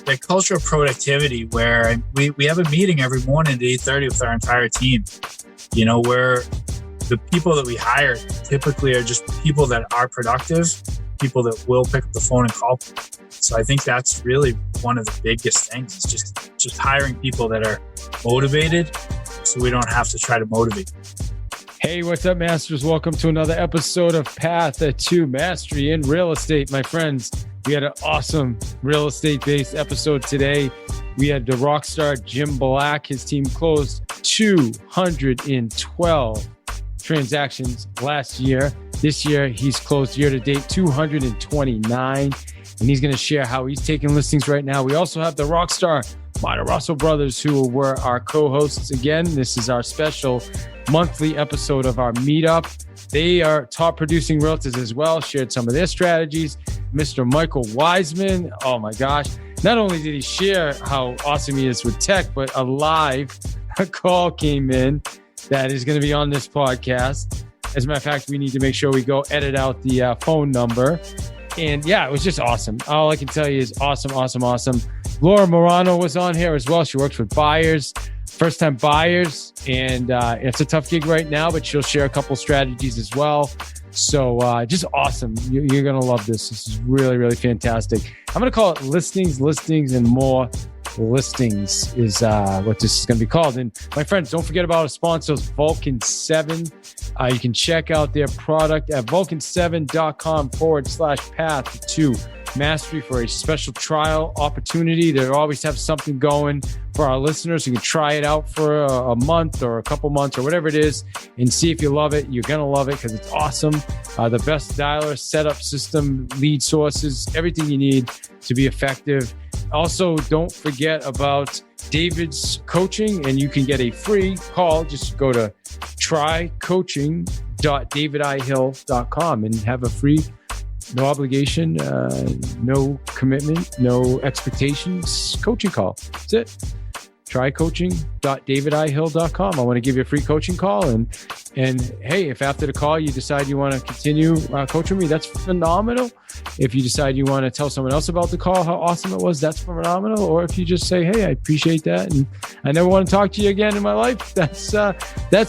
that culture of productivity where we have a meeting every morning at 8:30 with our entire team. You know, where the people that we hire typically are just people that are productive, people that will pick up the phone and call. So I think that's really one of the biggest things is just hiring people that are motivated so we don't have to try to motivate. Hey, what's up, Masters? Welcome to another episode of Path to Mastery in Real Estate. My friends, we had an awesome real estate-based episode today. We had the rock star Jim Black. His team closed 212 transactions last year. This year, he's closed year-to-date 229, and he's going to share how he's taking listings right now. We also have the rock star Russell brothers, who were our co-hosts again. This is our special monthly episode of our MeetUp. They are top producing realtors as well, shared some of their strategies. Mr. Michael Wiseman, oh my gosh. Not only did he share how awesome he is with tech, but a live call came in that is going to be on this podcast. As a matter of fact, we need to make sure we go edit out the phone number. And yeah, it was just awesome. All I can tell you is awesome. Laura Morano was on here as well. She works with buyers, first-time buyers, and it's a tough gig right now, but she'll share a couple strategies as well. So just awesome. You're going to love this. This is really, really fantastic. I'm going to call it listings, and more listings is what this is going to be called. And my friends, don't forget about our sponsors, Vulcan 7. You can check out their product at vulcan7.com/path to mastery for a special trial opportunity. They always have something going for our listeners. You can try it out for a month or a couple months or whatever it is and see if you love it. You're going to love it because it's awesome. The best dialer, setup system, lead sources, everything you need to be effective. Also, don't forget about David's coaching, and you can get a free call. Just go to trycoaching.davidihill.com and have a free, no obligation, no commitment, no expectations coaching call. That's it. trycoaching.davidihill.com. I want to give you a free coaching call. And hey, if after the call you decide you want to continue coaching me, that's phenomenal. If you decide you want to tell someone else about the call, how awesome it was, that's phenomenal. Or if you just say, hey, I appreciate that, and I never want to talk to you again in my life, that's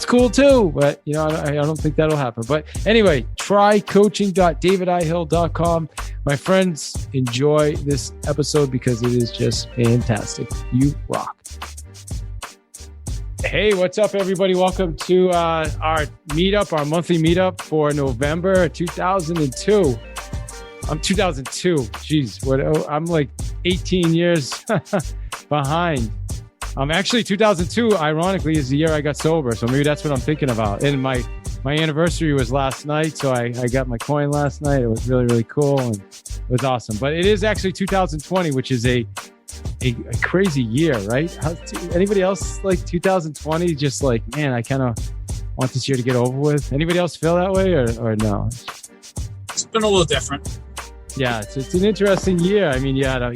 cool too. But you know, I don't think that'll happen. But anyway, trycoaching.davidihill.com. My friends, enjoy this episode because it is just fantastic. You rock. Hey, what's up, everybody? Welcome to our MeetUp, our monthly MeetUp for November 2002. I'm 2002. Jeez, I'm like 18 years behind. Actually, 2002, ironically, is the year I got sober. So maybe that's what I'm thinking about. And my anniversary was last night. So I got my coin last night. It was really, really cool. And it was awesome. But it is actually 2020, which is a crazy year, right? Anybody else like 2020? Just like, man, I kind of want this year to get over with. Anybody else feel that way or no? It's been a little different. Yeah, it's an interesting year. I mean, you got a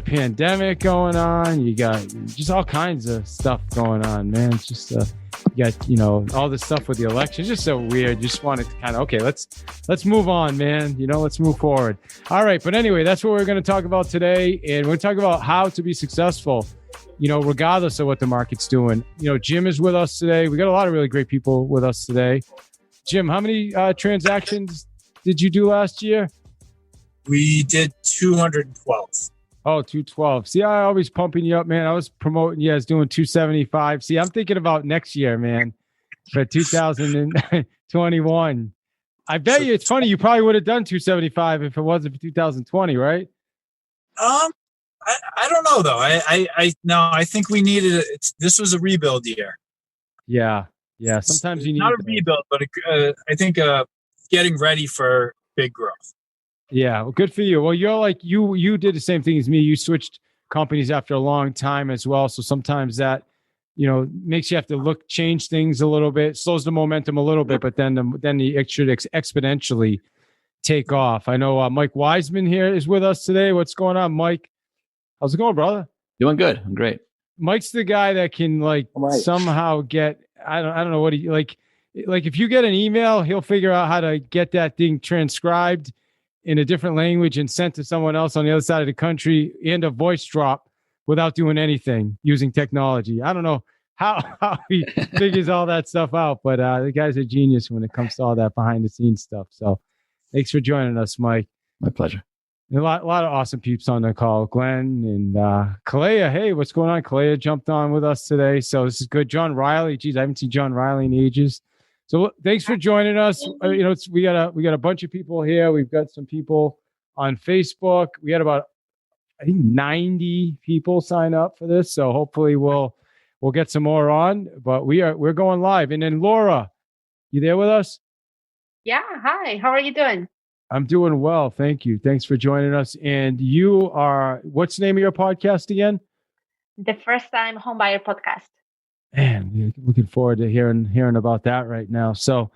pandemic going on. You got just all kinds of stuff going on, man. It's just you got all this stuff with the election. It's just so weird. Just wanted to kind of let's move on, man. Let's move forward. All right, but anyway, that's what we're going to talk about today, and we're talking about how to be successful. Regardless of what the market's doing. Jim is with us today. We got a lot of really great people with us today. Jim, how many transactions did you do last year? We did 212. Oh, 212. See, I always pumping you up, man. I was promoting you as doing 275. See, I'm thinking about next year, man, for 2021. I bet you it's funny. You probably would have done 275 if it wasn't for 2020, right? I don't know though. I think we needed it. This was a rebuild year. Yeah. Sometimes you need not a rebuild, but I think getting ready for big growth. Yeah, well, good for you. Well, you're like you did the same thing as me. You switched companies after a long time as well. So sometimes that, makes you have to change things a little bit, slows the momentum a little bit, but then it should exponentially take off. I know Mike Wiseman here is with us today. What's going on, Mike? How's it going, brother? Doing good. I'm great. Mike's the guy that can somehow get, I don't know what like if you get an email, he'll figure out how to get that thing transcribed in a different language and sent to someone else on the other side of the country and a voice drop without doing anything using technology. I don't know how he figures all that stuff out, but the guy's a genius when it comes to all that behind the scenes stuff. So thanks for joining us, Mike. My pleasure. A lot of awesome peeps on the call. Glenn and Kalea. Hey, what's going on? Kalea jumped on with us today. So this is good. John Riley. Geez, I haven't seen John Riley in ages. So thanks for joining us. We got a bunch of people here. We've got some people on Facebook. We had about, I think, 90 people sign up for this. So hopefully we'll get some more on. But we're going live. And then Laura, you there with us? Yeah. Hi. How are you doing? I'm doing well. Thank you. Thanks for joining us. And you are, what's the name of your podcast again? The First Time Homebuyer Podcast. Man, we're looking forward to hearing about that right now. So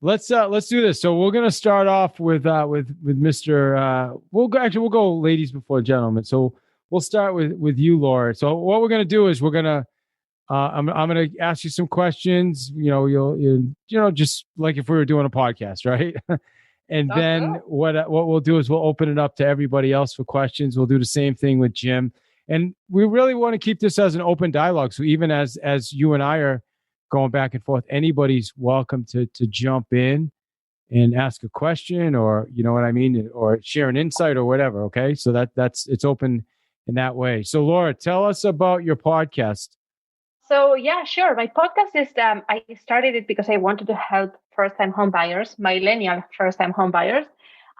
let's do this. So we're gonna start off with Mr. We'll go ladies before gentlemen. So we'll start with you, Laura. So what we're gonna do is I'm gonna ask you some questions. You'll just like if we were doing a podcast, right? And then what we'll do is we'll open it up to everybody else for questions. We'll do the same thing with Jim. And we really want to keep this as an open dialogue. So even as you and I are going back and forth, anybody's welcome to jump in and ask a question, or you know what I mean, or share an insight or whatever. Okay. So that's it's open in that way. So Laura, tell us about your podcast. So yeah, sure. My podcast is I started it because I wanted to help first-time home buyers, millennial first-time home buyers,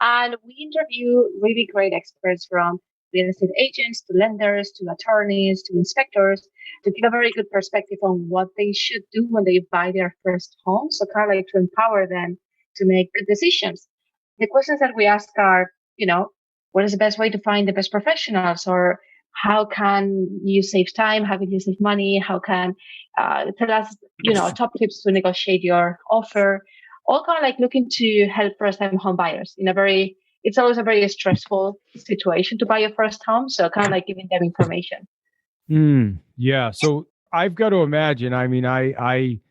and we interview really great experts from real estate agents to lenders to attorneys to inspectors to give a very good perspective on what they should do when they buy their first home. So kind of like to empower them to make good decisions. The questions that we ask are, what is the best way to find the best professionals, or how can you save time? How can you save money? How can tell us, top tips to negotiate your offer? All kind of like looking to help first-time home buyers it's always a very stressful situation to buy your first home. So kind of like giving them information. Yeah. So I've got to imagine, I mean, I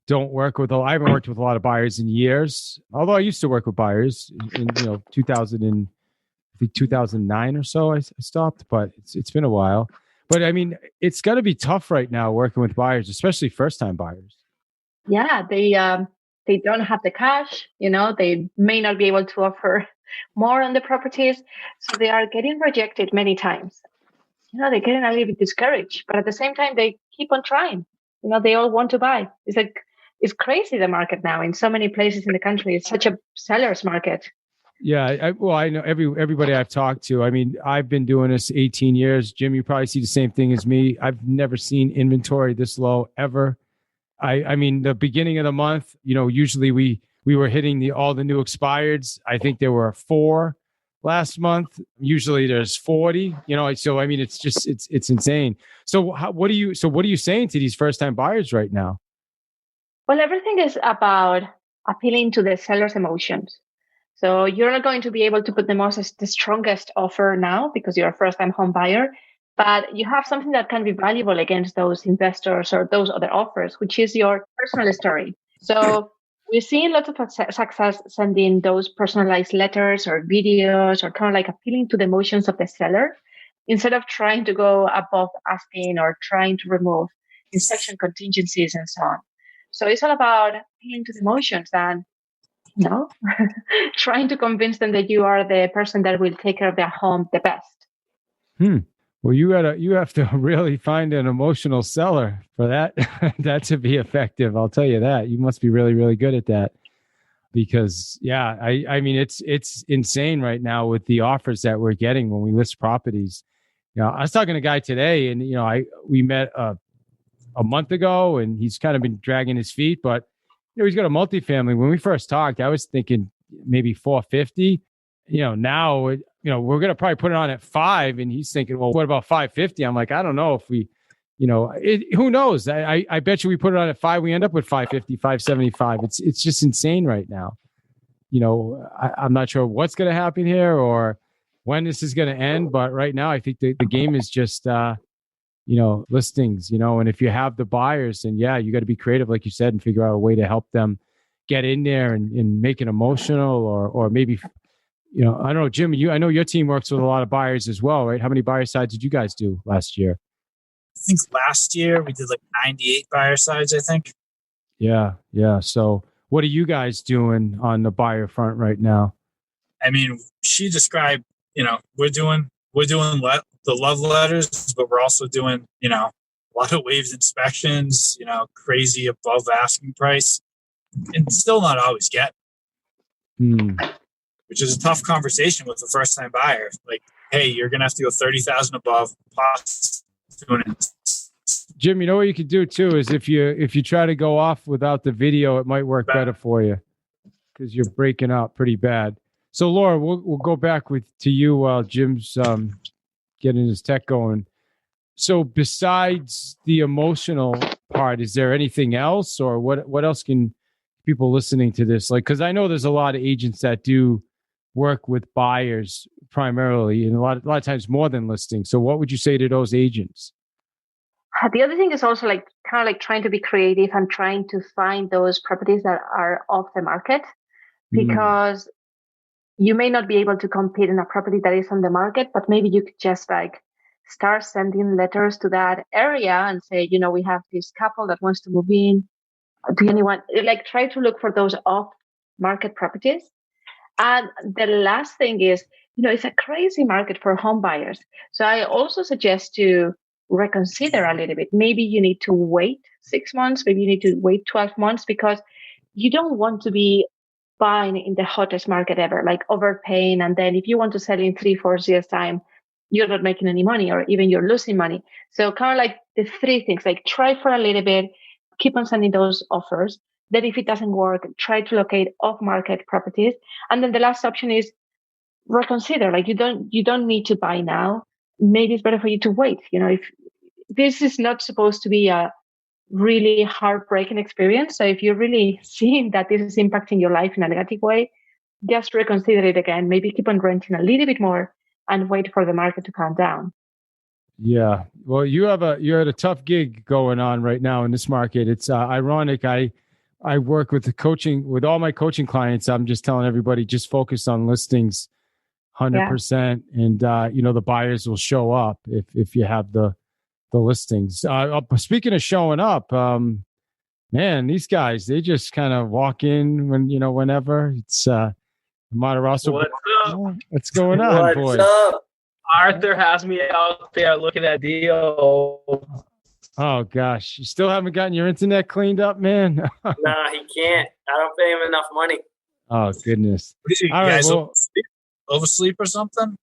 haven't worked with a lot of buyers in years, although I used to work with buyers in 2009 or so I stopped, but it's been a while. But I mean, it's got to be tough right now working with buyers, especially first-time buyers. Yeah, they don't have the cash, they may not be able to offer more on the properties. So they are getting rejected many times. They're getting a little bit discouraged, but at the same time, they keep on trying. They all want to buy. It's crazy, the market now in so many places in the country. It's such a seller's market. Yeah, I know everybody I've talked to. I mean, I've been doing this 18 years. Jim, you probably see the same thing as me. I've never seen inventory this low ever. I mean, the beginning of the month, usually we were hitting all the new expireds. I think there were 4 last month. Usually there's 40. So I mean, it's insane. So what are you saying to these first time buyers right now? Well, everything is about appealing to the seller's emotions. So you're not going to be able to put the strongest offer now because you're a first-time home buyer, but you have something that can be valuable against those investors or those other offers, which is your personal story. So we're seeing lots of success sending those personalized letters or videos or kind of like appealing to the emotions of the seller instead of trying to go above asking or trying to remove inspection contingencies and so on. So it's all about appealing to the emotions and trying to convince them that you are the person that will take care of their home the best. Well, you have to really find an emotional seller for that to be effective. I'll tell you that. You must be really, really good at that because I mean, it's insane right now with the offers that we're getting when we list properties. I was talking to a guy today and, we met a month ago and he's kind of been dragging his feet, but he's got a multifamily. When we first talked, I was thinking maybe 450. Now, we're going to probably put it on at 5. And he's thinking, well, what about 550? I'm like, I don't know if we, who knows? I bet you we put it on at 5, we end up with 550, 575. It's just insane right now. I'm not sure what's going to happen here or when this is going to end. But right now, I think the game is just, listings, and if you have the buyers, then you got to be creative, like you said, and figure out a way to help them get in there and make it emotional or maybe, I don't know, Jim, I know your team works with a lot of buyers as well, right? How many buyer sides did you guys do last year? I think last year we did like 98 buyer sides, I think. Yeah. So what are you guys doing on the buyer front right now? I mean, she described, we're doing the love letters, but we're also doing, a lot of waived inspections, crazy above asking price, and still not always get, which is a tough conversation with a first time buyer. Like, hey, you're gonna have to go 30,000 above. Jim, you know what you could do too is if you try to go off without the video, it might work better for you because you're breaking up pretty bad. So Laura, we'll go back to you while Jim's getting his tech going. So besides the emotional part, is there anything else, or what else can people listening to this like? Because I know there's a lot of agents that do work with buyers primarily, and a lot of times more than listings. So what would you say to those agents? The other thing is also like kind of like trying to be creative and trying to find those properties that are off the market, because you may not be able to compete in a property that is on the market, but maybe you could just like start sending letters to that area and say, we have this couple that wants to move in. Do anyone like try to look for those off market properties? And the last thing is, it's a crazy market for home buyers. So I also suggest to reconsider a little bit. Maybe you need to wait 6 months, maybe you need to wait 12 months, because you don't want to be buying in the hottest market ever, like overpaying. And then if you want to sell in 3-4 years time, you're not making any money, or even you're losing money. So kind of like the three things, like try for a little bit, keep on sending those offers. Then if it doesn't work, try to locate off-market properties. And then the last option is reconsider. Like you don't need to buy now. Maybe it's better for you to wait. If this is not supposed to be a really heartbreaking experience. So if you're really seeing that this is impacting your life in a negative way, just reconsider it again. Maybe keep on renting a little bit more and wait for the market to calm down. Yeah. Well, you're at a tough gig going on right now in this market. It's ironic. I work with all my coaching clients. I'm just telling everybody, just focus on listings 100%. And, the buyers will show up if you have the listings. Speaking of showing up, man, these guys, they just kind of walk in whenever. It's Matarazzo. What's up? What's going on, boys? What's up? Arthur has me out there looking at deals. Oh gosh, you still haven't gotten your internet cleaned up, man? Nah, he can't. I don't pay him enough money. Oh goodness. You guys oversleep or something?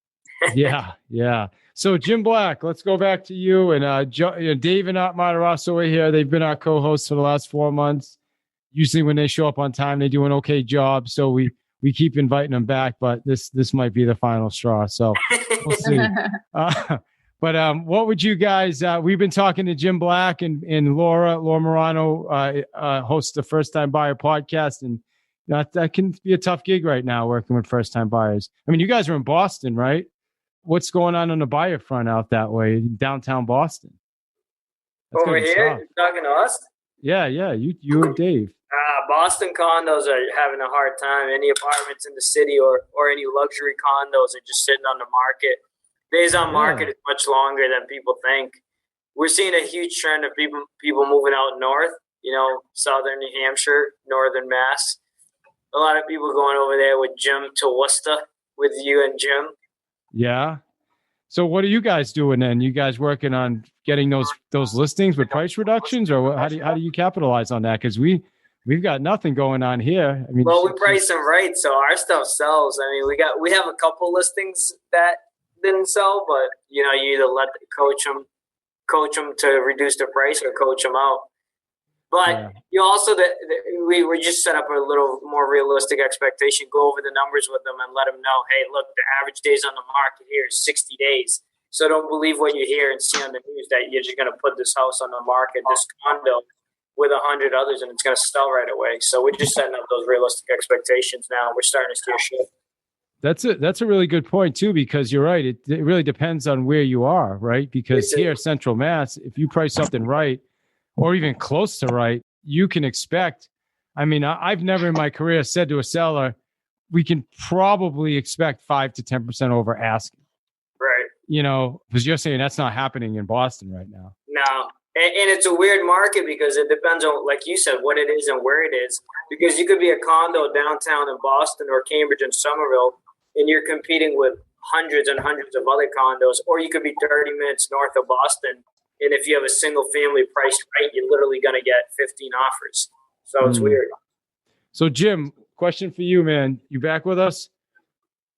Yeah. So Jim Black, let's go back to you and Dave and Matarazzo are here. They've been our co-hosts for the last 4 months. Usually when they show up on time, they do an okay job. So we keep inviting them back, but this might be the final straw. So we'll see. But what would you guys? We've been talking to Jim Black and Laura Morano, hosts the First Time Buyer podcast, and that can be a tough gig right now working with first time buyers. I mean, you guys are in Boston, right? What's going on the buyer front out that way in downtown Boston? That's over here, you're talking to us? Yeah, you and Dave. Boston condos are having a hard time. Any apartments in the city or any luxury condos are just sitting on the market. Days on market is much longer than people think. We're seeing a huge trend of people moving out north, southern New Hampshire, northern Mass. A lot of people going over there with Jim to Worcester with you and Jim. Yeah. So what are you guys doing then? You guys working on getting those listings with price reductions, or how do you capitalize on that? Because we've got nothing going on here. I mean, well, we price them right, so our stuff sells. I mean, we have a couple listings that didn't sell, but you either coach them to reduce the price or coach them out. But you also we just set up a little more realistic expectation. Go over the numbers with them and let them know, hey, look, the average days on the market here is 60 days. So don't believe what you hear and see on the news that you're just going to put this house on the market, this condo, with 100 others, and it's going to sell right away. So we're just setting up those realistic expectations now. We're starting to see a shift. That's a really good point too, because you're right. It really depends on where you are, right? Because here, Central Mass, if you price something right, or even close to right, you can expect. I mean, I've never in my career said to a seller, we can probably expect 5 to 10% over asking. Right. Because you're saying that's not happening in Boston right now. No. And it's a weird market because it depends on, like you said, what it is and where it is. Because you could be a condo downtown in Boston or Cambridge and Somerville, and you're competing with hundreds and hundreds of other condos, or you could be 30 minutes north of Boston. And if you have a single family priced right, you're literally going to get 15 offers. So it's weird. So Jim, question for you, man. You back with us?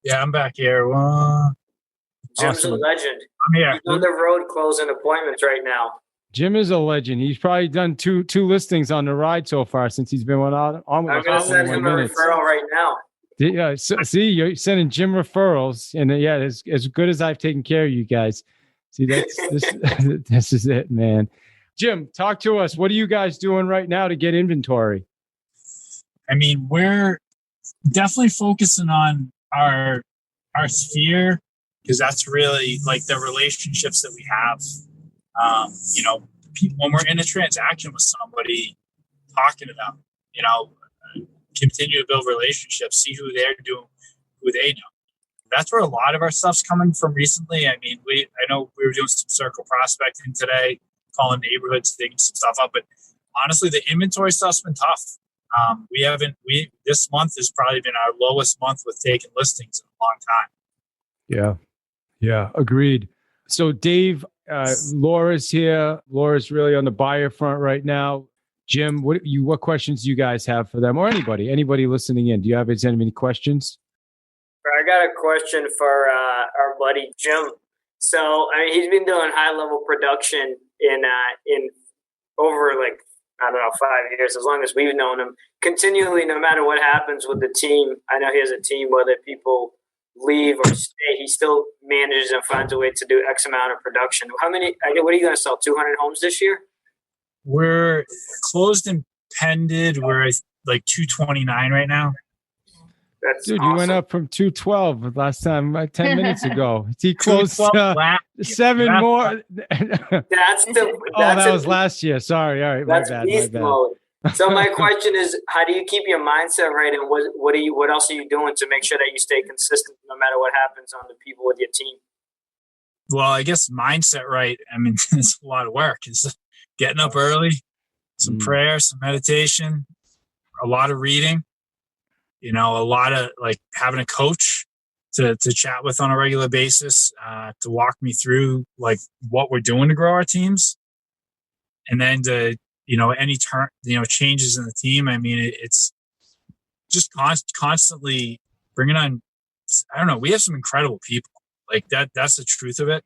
Yeah, I'm back here. Jim's Awesome. a legend. I'm here. He's on the road closing appointments right now. Jim is a legend. He's probably done two listings on the ride so far since he's been on with I'm us. going to send him a referral right now. Yeah, see, you're sending Jim referrals, and as good as I've taken care of you guys. See, this is it, man. Jim, talk to us. What are you guys doing right now to get inventory? I mean, we're definitely focusing on our sphere, because that's really like the relationships that we have. When we're in a transaction with somebody, talking to them, continue to build relationships, see who they're doing, who they know. That's where a lot of our stuff's coming from recently. I mean, I know we were doing some circle prospecting today, calling neighborhoods, digging some stuff up, but honestly, the inventory stuff's been tough. This month has probably been our lowest month with taking listings in a long time. Yeah, agreed. So Dave, Laura's here. Laura's really on the buyer front right now. Jim, what questions do you guys have for them, or anybody listening in? Do you have any questions? I got a question for our buddy Jim. So, I mean, he's been doing high level production in over 5 years, as long as we've known him. Continually, no matter what happens with the team, I know he has a team, whether people leave or stay, he still manages and finds a way to do X amount of production. What are you going to sell? 200 homes this year? We're closed and pended. We're like 229 right now. That's Dude, awesome. You went up from 212 last time, 10 minutes ago. He closed 7 more. That was last year. Sorry. All right. That's my beast bad. mode. So my question is, how do you keep your mindset right, and what else are you doing to make sure that you stay consistent no matter what happens on the people with your team? Well, I guess mindset right. I mean, it's a lot of work. It's getting up early, some prayer, some meditation, a lot of reading. A lot of having a coach to chat with on a regular basis, to walk me through what we're doing to grow our teams, and then to any changes in the team. I mean, it's just constantly bringing on. I don't know. We have some incredible people like that. That's the truth of it.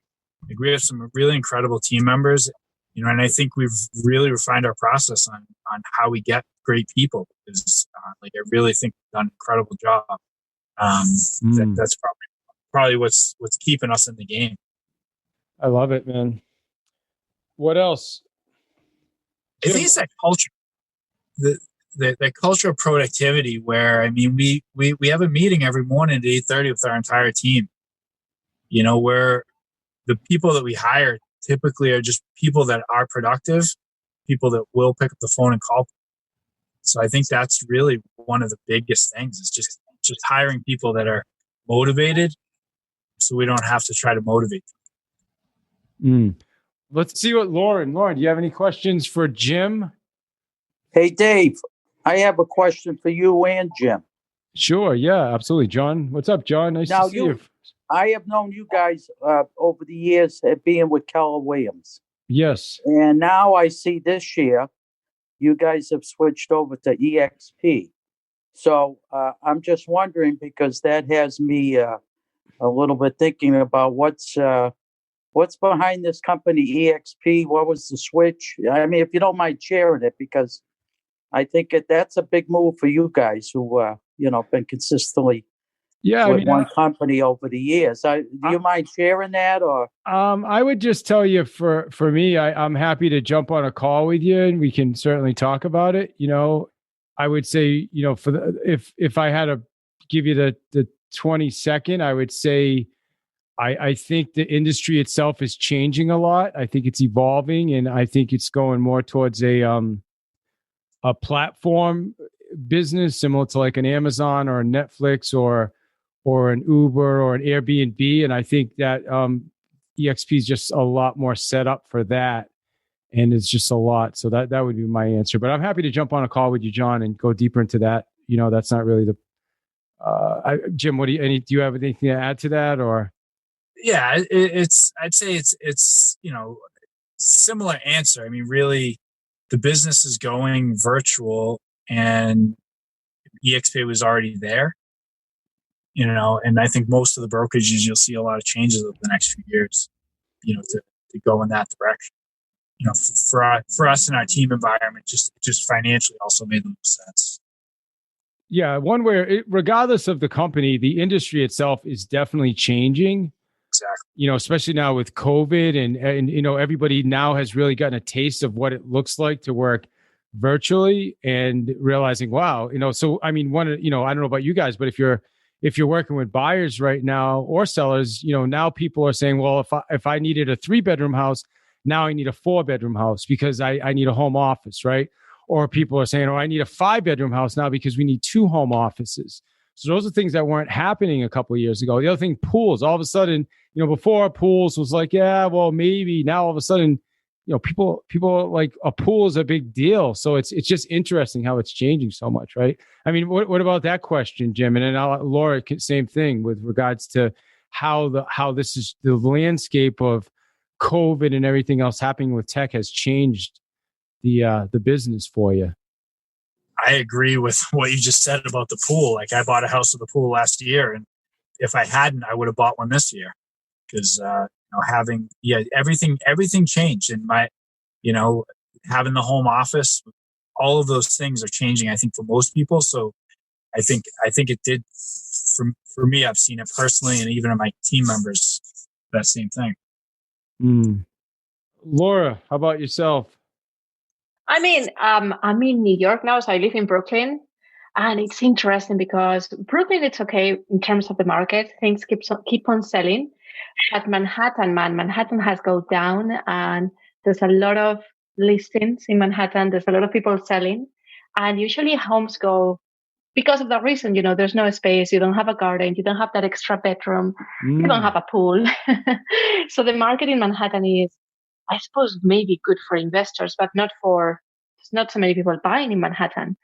We have some really incredible team members, and I think we've really refined our process on how we get great people. Because I really think we've done an incredible job. That's probably what's keeping us in the game. I love it, man. What else? I think it's that culture, the culture of productivity. Where I mean, we have a meeting every morning at 8:30 with our entire team. Where the people that we hire typically are just people that are productive, people that will pick up the phone and call. So I think that's really one of the biggest things is just hiring people that are motivated, so we don't have to try to motivate them. Let's see what Lauren, do you have any questions for Jim? Hey, Dave, I have a question for you and Jim. Sure. Yeah, absolutely. John, what's up, John? Nice to see you. I have known you guys over the years being with Keller Williams. Yes. And now I see this year you guys have switched over to EXP. So I'm just wondering, because that has me a little bit thinking about what's behind this company, EXP. What was the switch? I mean, if you don't mind sharing it, because I think that's a big move for you guys who, been consistently with one company over the years. Do you mind sharing that? Or I would just tell you, for me, I'm happy to jump on a call with you, and we can certainly talk about it. I would say, if I had to give you the 20-second, I would say I think the industry itself is changing a lot. I think it's evolving, and I think it's going more towards a platform business, similar to like an Amazon or a Netflix or an Uber or an Airbnb. And I think that EXP is just a lot more set up for that. And it's just a lot. So that would be my answer. But I'm happy to jump on a call with you, John, and go deeper into that. That's not really the Jim, do you have anything to add to that, or? Yeah, I'd say it's similar answer. I mean, really, the business is going virtual, and EXP was already there. And I think most of the brokerages, you'll see a lot of changes over the next few years, to go in that direction. For us in our team environment, just financially also made the most sense. Yeah, one where regardless of the company, the industry itself is definitely changing. Exactly. Especially now with COVID and everybody now has really gotten a taste of what it looks like to work virtually and realizing, wow, so I mean, I don't know about you guys, but if you're working with buyers right now or sellers, now people are saying, well, if I needed a 3-bedroom house, now I need a 4-bedroom house because I need a home office, right? Or people are saying, I need a 5-bedroom house now because we need 2 home offices. So those are things that weren't happening a couple of years ago. The other thing, pools. All of a sudden, before pools was like, yeah, well, maybe. Now all of a sudden, people like a pool is a big deal. So it's just interesting how it's changing so much, right? I mean, what about that question, Jim? And then Laura, same thing with regards to how this is the landscape of COVID and everything else happening with tech has changed the business for you. I agree with what you just said about the pool. Like, I bought a house with a pool last year, and if I hadn't, I would have bought one this year because everything changed. And having the home office, all of those things are changing, I think, for most people. So I think it did for me. I've seen it personally, and even in my team members, that same thing. Laura, how about yourself? I mean, I'm in New York now, so I live in Brooklyn. And it's interesting because Brooklyn, it's okay in terms of the market. Things keep on selling. But Manhattan has gone down, and there's a lot of listings in Manhattan. There's a lot of people selling. And usually homes go because of that reason. There's no space. You don't have a garden. You don't have that extra bedroom. You don't have a pool. So the market in Manhattan is, I suppose, maybe good for investors, but there's not so many people buying in Manhattan.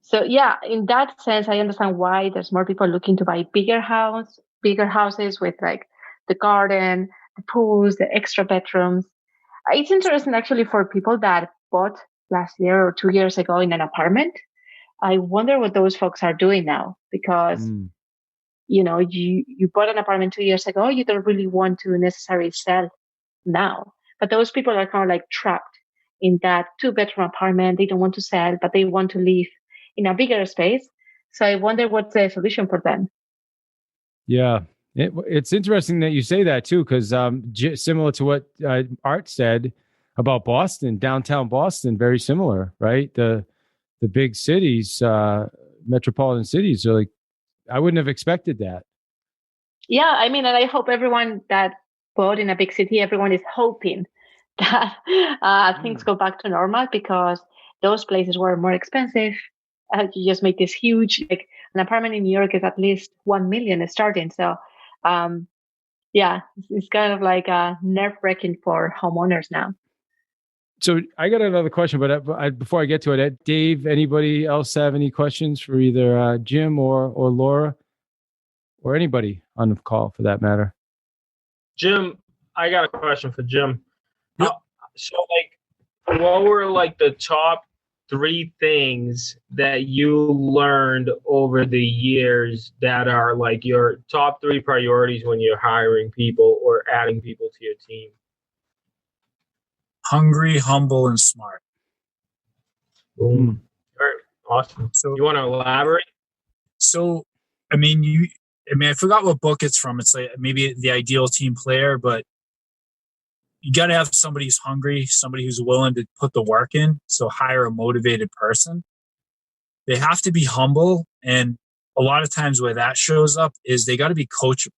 So yeah, in that sense, I understand why there's more people looking to buy bigger houses with like the garden, the pools, the extra bedrooms. It's interesting actually for people that bought last year or 2 years ago in an apartment. I wonder what those folks are doing now because, you bought an apartment 2 years ago. You don't really want to necessarily sell now. But those people are kind of like trapped in that 2-bedroom apartment. They don't want to sell, but they want to live in a bigger space. So I wonder what's the solution for them. Yeah, it's interesting that you say that too, because similar to what Art said about Boston, downtown Boston, very similar, right? The big cities, metropolitan cities are like, I wouldn't have expected that. Yeah, I mean, and I hope everyone that bought in a big city, everyone is hoping that things go back to normal because those places were more expensive. You just make this huge, like an apartment in New York is at least 1 million starting. So, it's kind of like nerve-wracking for homeowners now. So I got another question, but before I get to it, Dave, anybody else have any questions for either Jim or Laura or anybody on the call for that matter? Jim, I got a question for Jim. Yep. So, what were the top 3 things that you learned over the years that are your top 3 priorities when you're hiring people or adding people to your team? Hungry, humble, and smart. Boom. All right. Awesome. So you want to elaborate? So, I forgot what book it's from. It's like maybe The Ideal Team Player, but you got to have somebody who's hungry, somebody who's willing to put the work in. So hire a motivated person. They have to be humble. And a lot of times where that shows up is they got to be coachable.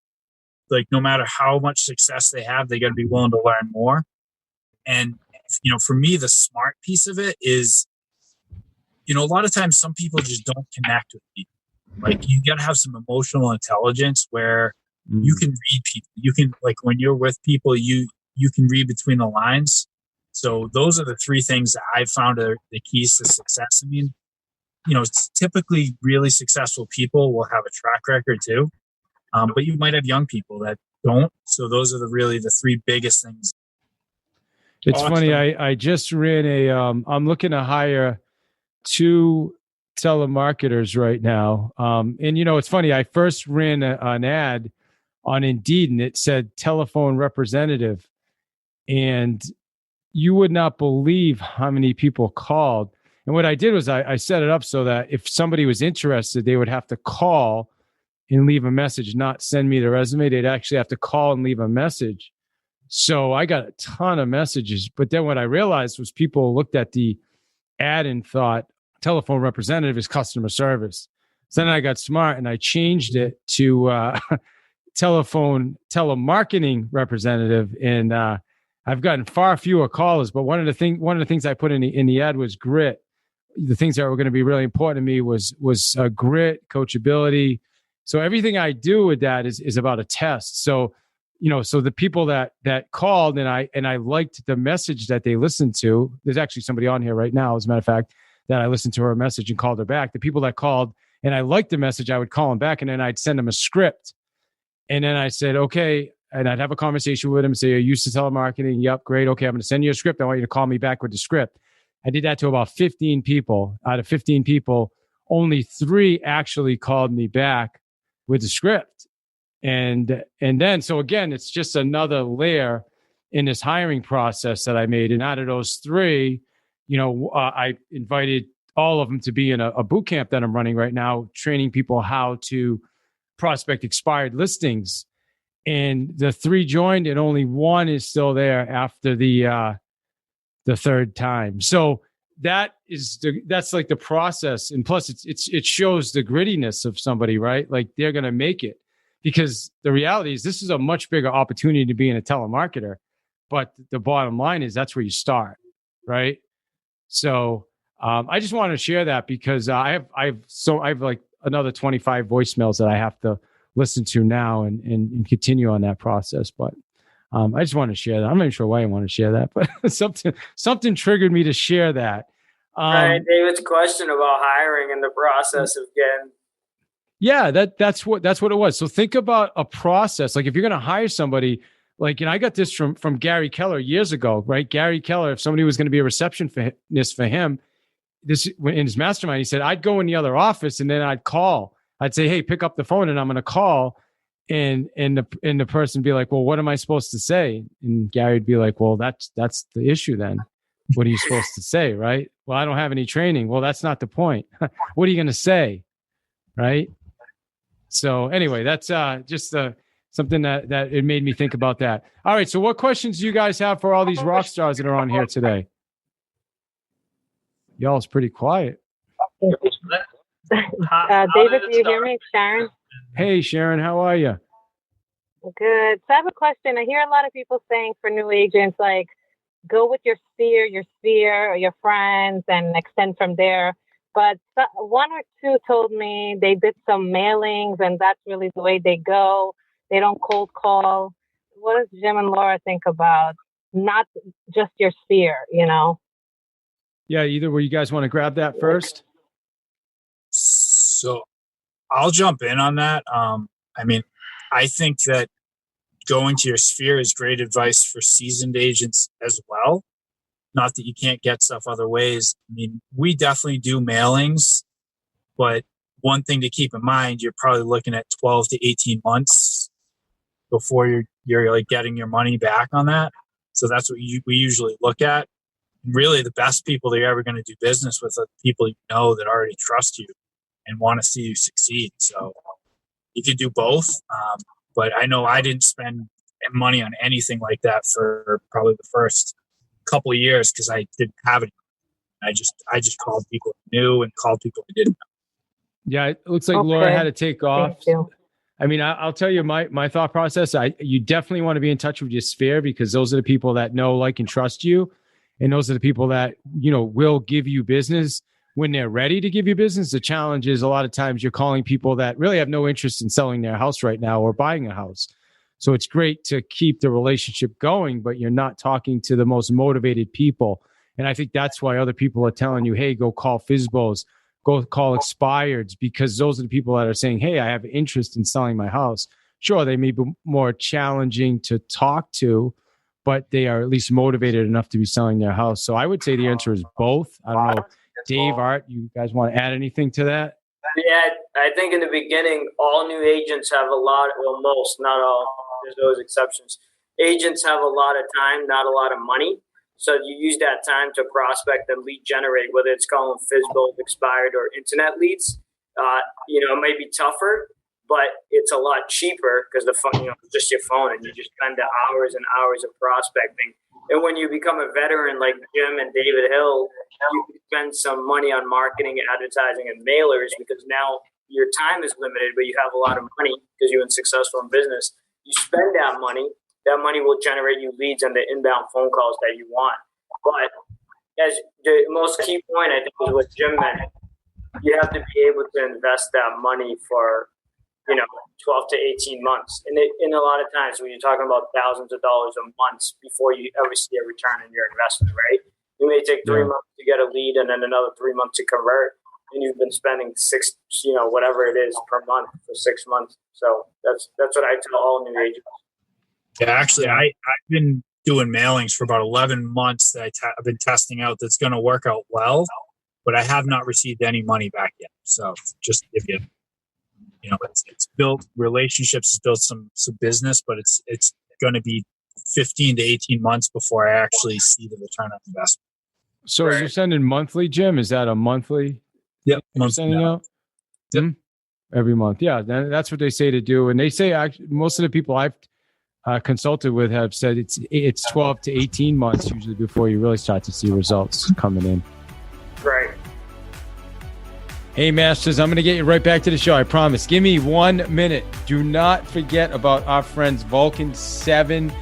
Like, no matter how much success they have, they got to be willing to learn more. And, for me, the smart piece of it is a lot of times some people just don't connect with people. Like you got to have some emotional intelligence where you can read people. You can, like, when you're with people, you can read between the lines. So those are the three things that I've found are the keys to success. I mean, typically really successful people will have a track record too. But you might have young people that don't. So those are really the three biggest things. It's funny. I just ran I'm looking to hire 2 telemarketers right now. And it's funny. I first ran an ad on Indeed and it said telephone representative. And you would not believe how many people called. And what I did was I set it up so that if somebody was interested, they would have to call and leave a message, not send me the resume. They'd actually have to call and leave a message. So I got a ton of messages. But then what I realized was people looked at the ad and thought telephone representative is customer service. So then I got smart and I changed it to telemarketing representative. And I've gotten far fewer callers. But one of the things I put in the ad was grit. The things that were going to be really important to me was grit, coachability. So everything I do with that is about a test. So, so the people that called and I liked the message that they listened to. There's actually somebody on here right now, as a matter of fact, that I listened to her message and called her back. The people that called and I liked the message, I would call them back and then I'd send them a script. And then I said, okay. And I'd have a conversation with them and say, are you used to telemarketing? Yep, great. Okay, I'm going to send you a script. I want you to call me back with the script. I did that to about 15 people. Out of 15 people, only 3 actually called me back with the script. And then, so again, it's just another layer in this hiring process that I made. And out of those 3, I invited all of them to be in a boot camp that I'm running right now, training people how to prospect expired listings. And the 3 joined and only 1 is still there after the 3rd time. So that's like the process. And plus it shows the grittiness of somebody, right? Like they're going to make it, because the reality is this is a much bigger opportunity to be in a telemarketer. But the bottom line is that's where you start. Right. So I just want to share that because I have like another 25 voicemails that I have to listen to now and continue on that process. But I just want to share that. I'm not even sure why I want to share that, but something triggered me to share that. Right, David's question about hiring and the process of getting. Yeah, that's what it was. So think about a process. Like if you're going to hire somebody, like, I got this from Gary Keller years ago, right? Gary Keller, if somebody was going to be a receptionist for him, this in his mastermind, he said, I'd go in the other office and then I'd call. I'd say, hey, pick up the phone and I'm going to call. And the person be like, well, what am I supposed to say? And Gary'd be like, well, that's the issue then. What are you supposed to say? Right? Well, I don't have any training. Well, that's not the point. What are you going to say? Right? So anyway, that's just something that it made me think about that. All right. So what questions do you guys have for all these rock stars that are on here today? Y'all's pretty quiet. David, do you hear me? Sharon? Hey, Sharon, how are you? Good. So I have a question. I hear a lot of people saying for new agents, like, go with your sphere, or your friends, and extend from there. But 1 or 2 told me they did some mailings, and that's really the way they go. They don't cold call. What does Jim and Laura think about not just your sphere, Yeah, either way, you guys want to grab that first? So I'll jump in on that. I mean, I think that going to your sphere is great advice for seasoned agents as well. Not that you can't get stuff other ways. I mean, we definitely do mailings, but one thing to keep in mind, you're probably looking at 12 to 18 months before you're like getting your money back on that. So that's what we usually look at. And really, the best people that you're ever going to do business with are people that already trust you and want to see you succeed. So you could do both. But I know I didn't spend money on anything like that for probably the first couple of years because I didn't have it. I just called people who knew and called people who didn't know. Yeah, it looks like Laura had to take off. Thank you. I mean, I'll tell you my thought process. You definitely want to be in touch with your sphere because those are the people that know, like, and trust you. And those are the people that, will give you business. when they're ready to give you business. The challenge is a lot of times you're calling people that really have no interest in selling their house right now or buying a house. So it's great to keep the relationship going, but you're not talking to the most motivated people. And I think that's why other people are telling you, hey, go call FSBOs, go call expireds, because those are the people that are saying, hey, I have interest in selling my house. Sure, they may be more challenging to talk to, but they are at least motivated enough to be selling their house. So I would say the answer is both. I don't know, Dave, Art, you guys want to add anything to that? Yeah, I think in the beginning, all new agents have a lot, well, most, not all, there's always exceptions. Agents have a lot of time, not a lot of money. So you use that time to prospect and lead generate, whether it's calling FSBO, expired, or internet leads. It may be tougher, but it's a lot cheaper because it's just your phone, and you just spend the hours and hours of prospecting. And when you become a veteran like Jim and David Hill, you can spend some money on marketing, advertising, and mailers, because now your time is limited, but you have a lot of money because you've been successful in business. You spend that money will generate you leads and the inbound phone calls that you want. But as the most key point, I think, was what Jim mentioned. You have to be able to invest that money for 12 to 18 months. And in a lot of times when you're talking about thousands of dollars a month before you ever see a return on your investment, right? You may take 3 months to get a lead and then another 3 months to convert. And you've been spending whatever it is per month for 6 months. So that's what I tell all new agents. Yeah, actually, I've been doing mailings for about 11 months that I've been testing out that's going to work out well, but I have not received any money back yet. So just to give you, it's built relationships, it's built some business, but it's going to be 15 to 18 months before I actually see the return on investment. So right. You're sending monthly, Jim? Is that a monthly? Yep. You're sending out? Yep. Every month. Yeah, that's what they say to do. And they say most of the people I've consulted with have said it's 12 to 18 months usually before you really start to see results coming in. Right. Hey, Masters, I'm going to get you right back to the show. I promise. Give me 1 minute. Do not forget about our friends Vulcan 7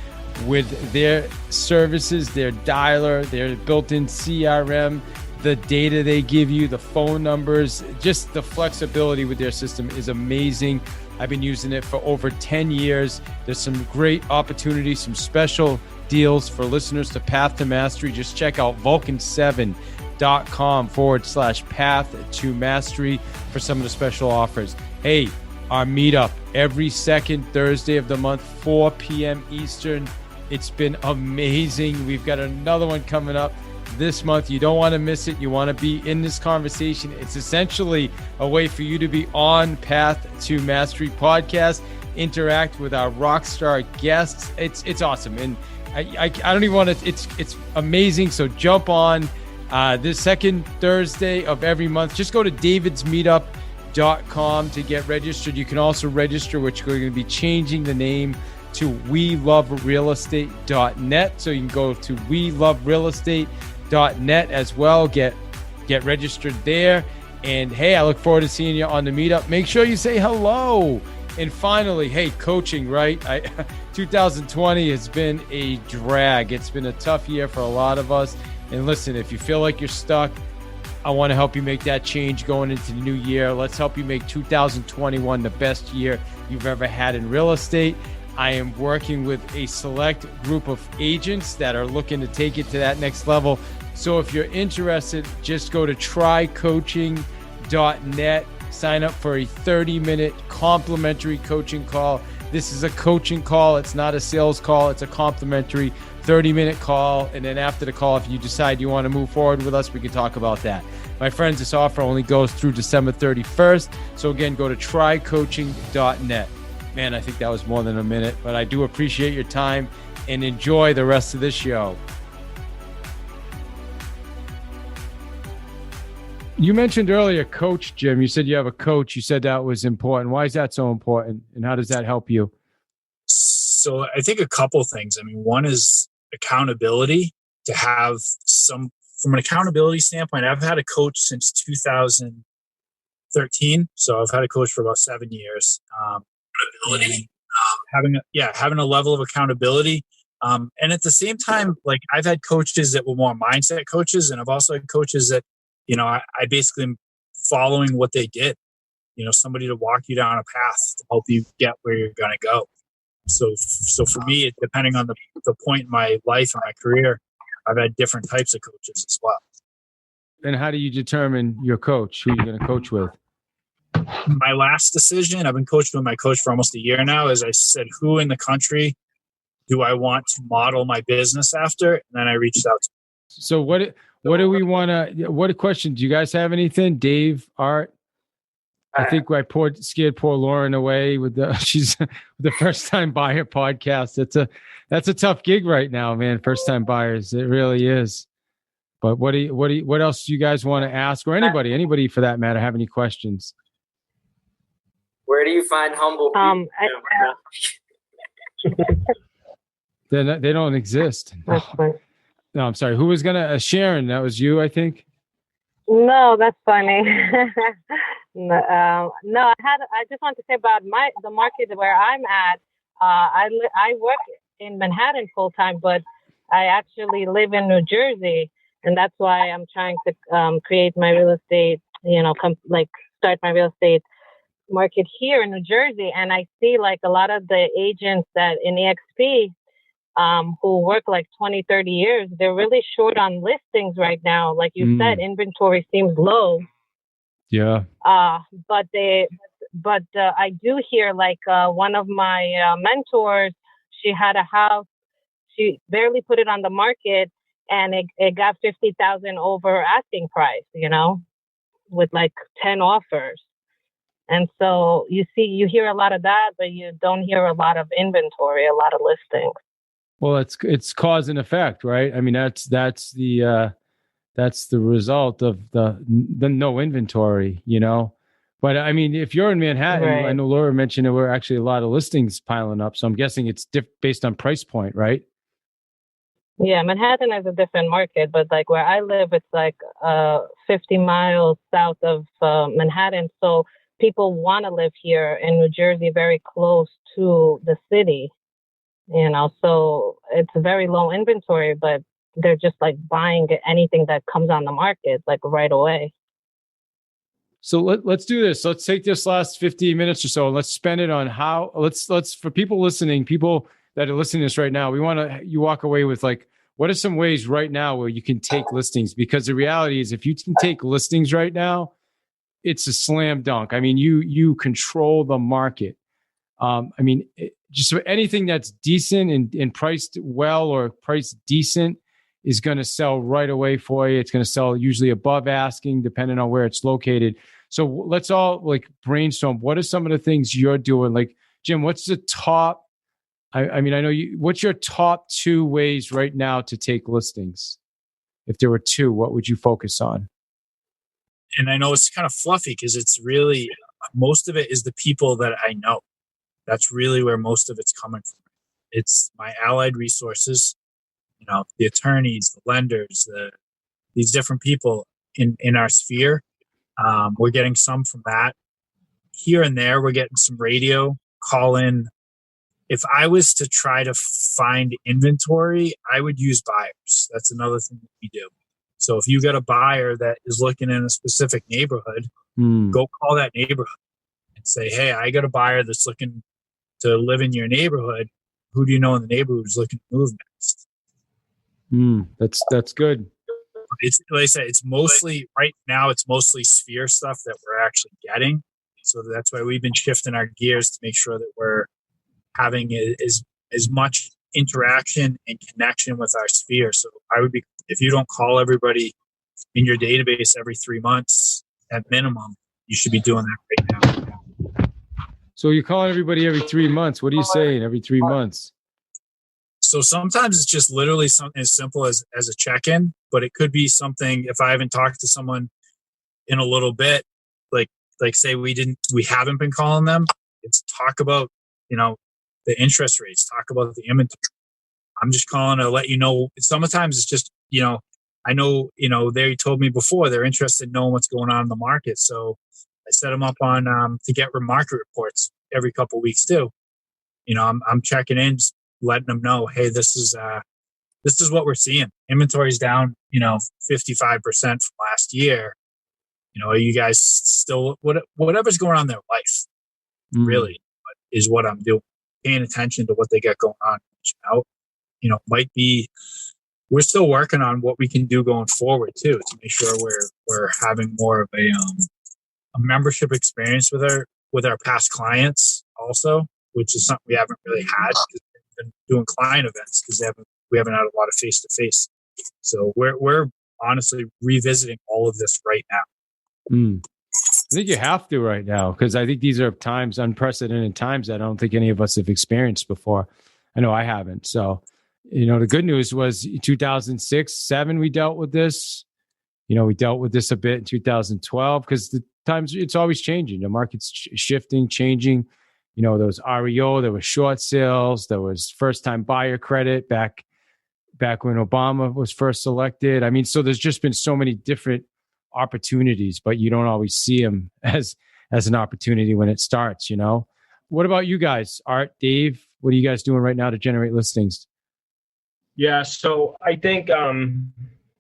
with their services, their dialer, their built-in CRM, the data they give you, the phone numbers, just the flexibility with their system is amazing. I've been using it for over 10 years. There's some great opportunities, some special deals for listeners to Path to Mastery. Just check out vulcan7.com/path to mastery for some of the special offers. Hey, our meetup every second Thursday of the month, 4 p.m. Eastern. It's been amazing. We've got another one coming up this month. You don't want to miss it. You want to be in this conversation. It's essentially a way for you to be on Path to Mastery podcast, interact with our rock star guests. It's awesome. And I don't even want to, it's amazing. So jump on this second Thursday of every month. Just go to davidsmeetup.com to get registered. You can also register, which we're going to be changing the name to weloverealestate.net. So you can go to weloverealestate.net as well. Get registered there. And hey, I look forward to seeing you on the meetup. Make sure you say hello. And finally, hey, coaching, right? 2020 has been a drag. It's been a tough year for a lot of us. And listen, if you feel like you're stuck, I want to help you make that change going into the new year. Let's help you make 2021 the best year you've ever had in real estate. I am working with a select group of agents that are looking to take it to that next level. So if you're interested, just go to trycoaching.net, sign up for a 30-minute complimentary coaching call. This is a coaching call. It's not a sales call. It's a complimentary 30-minute call. And then after the call, if you decide you want to move forward with us, we can talk about that. My friends, this offer only goes through December 31st. So again, go to trycoaching.net. Man, I think that was more than a minute, but I do appreciate your time and enjoy the rest of this show. You mentioned earlier coach, Jim. You said you have a coach. You said that was important. Why is that so important? And how does that help you? So I think a couple things. I mean, one is accountability, to have some, from an accountability standpoint. I've had a coach since 2013. So I've had a coach for about 7 years. Having a level of accountability. And at the same time, like, I've had coaches that were more mindset coaches, and I've also had coaches that I basically am following what they did. Somebody to walk you down a path to help you get where you're going to go. So for me, depending on the point in my life and my career, I've had different types of coaches as well. And how do you determine your coach, who you're going to coach with? My last decision, I've been coached with my coach for almost a year now, is I said, who in the country do I want to model my business after? And then I reached out to him. So what do we want to, what question? Do you guys have anything? Dave, Art? I think I scared poor Lauren away with she's the first time buyer podcast. That's a tough gig right now, man. First time buyers. It really is. But what else do you guys want to ask, or anybody for that matter, have any questions? Where do you find humble people? They don't exist. No, I'm sorry. Who was gonna Sharon? That was you, I think. No, that's funny. No, I just want to say about the market where I'm at. I work in Manhattan full time, but I actually live in New Jersey, and that's why I'm trying to create my real estate. Start my real estate market here in New Jersey. And I see like a lot of the agents that in EXP who work like 20, 30 years, they're really short on listings right now. Like you said, inventory seems low. Yeah. But I do hear like one of my mentors, she had a house, she barely put it on the market, and it got 50,000 over asking price, with like 10 offers. And so you hear a lot of that, but you don't hear a lot of inventory, a lot of listings. Well, it's cause and effect, right? I mean, that's the result of the no inventory, But I mean, if you're in Manhattan, right. I know Laura mentioned there were actually a lot of listings piling up. So I'm guessing it's based on price point, right? Yeah, Manhattan is a different market, but like where I live, it's like 50 miles south of Manhattan. So people want to live here in New Jersey, very close to the city, so it's a very low inventory, but they're just like buying anything that comes on the market like right away. So let's do this. Let's take this last 15 minutes or so. And let's spend it on let's for people listening, people that are listening to this right now, we want you walk away with like, what are some ways right now where you can take listings? Because the reality is if you can take listings right now, it's a slam dunk. I mean, you control the market. Just anything that's decent and priced well or priced decent is going to sell right away for you. It's going to sell usually above asking, depending on where it's located. So let's all like brainstorm. What are some of the things you're doing? Like, Jim, what's the top? I know what's your top 2 ways right now to take listings? If there were 2, what would you focus on? And I know it's kind of fluffy because it's really, most of it is the people that I know. That's really where most of it's coming from. It's my allied resources, the attorneys, the lenders, these different people in our sphere. We're getting some from that. Here and there, we're getting some radio, call in. If I was to try to find inventory, I would use buyers. That's another thing that we do. So if you got a buyer that is looking in a specific neighborhood, go call that neighborhood and say, hey, I got a buyer that's looking to live in your neighborhood. Who do you know in the neighborhood who's looking to move next? That's good. It's like I said, it's mostly right now. It's mostly sphere stuff that we're actually getting. So that's why we've been shifting our gears to make sure that we're having as much interaction and connection with our sphere. So if you don't call everybody in your database every 3 months at minimum, you should be doing that right now. So you're calling everybody every 3 months. What are you saying every 3 months? So sometimes it's just literally something as simple as a check-in, but it could be something if I haven't talked to someone in a little bit, like say we haven't been calling them. It's talk about, the interest rates, talk about the inventory. I'm just calling to let you know. Sometimes it's just, I know, they told me before they're interested in knowing what's going on in the market. So I set them up on to get market reports every couple of weeks too. I'm checking in, just letting them know, hey, this is this is what we're seeing. Inventory's down, 55% from last year. Are you guys still, whatever's going on in their life, really, is what I'm doing. Paying attention to what they got going on. Might be, we're still working on what we can do going forward too, to make sure we're having more of a membership experience with our past clients also, which is something we haven't really had. We've been doing client events because we haven't had a lot of face to face. So we're honestly revisiting all of this right now. I think you have to right now, because I think these are unprecedented times that I don't think any of us have experienced before. I know I haven't. So, the good news was 2006, 7, we dealt with this. We dealt with this a bit in 2012 because the times, it's always changing. The market's shifting, changing. There was REO, there was short sales, there was first-time buyer credit back when Obama was first elected. I mean, so there's just been so many different opportunities, but you don't always see them as an opportunity when it starts. What about you guys? Art, Dave, what are you guys doing right now to generate listings? Yeah, so I think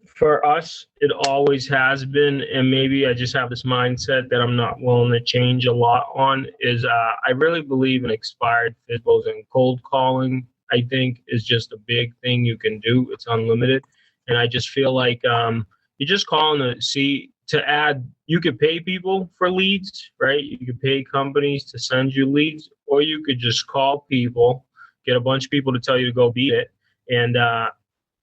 for us, it always has been, and maybe I just have this mindset that I'm not willing to change a lot on, is I really believe in expired FSBOs, and cold calling, I think, is just a big thing you can do. It's unlimited. And I just feel like you're just calling you could pay people for leads, right? You could pay companies to send you leads, or you could just call people, get a bunch of people to tell you to go beat it. And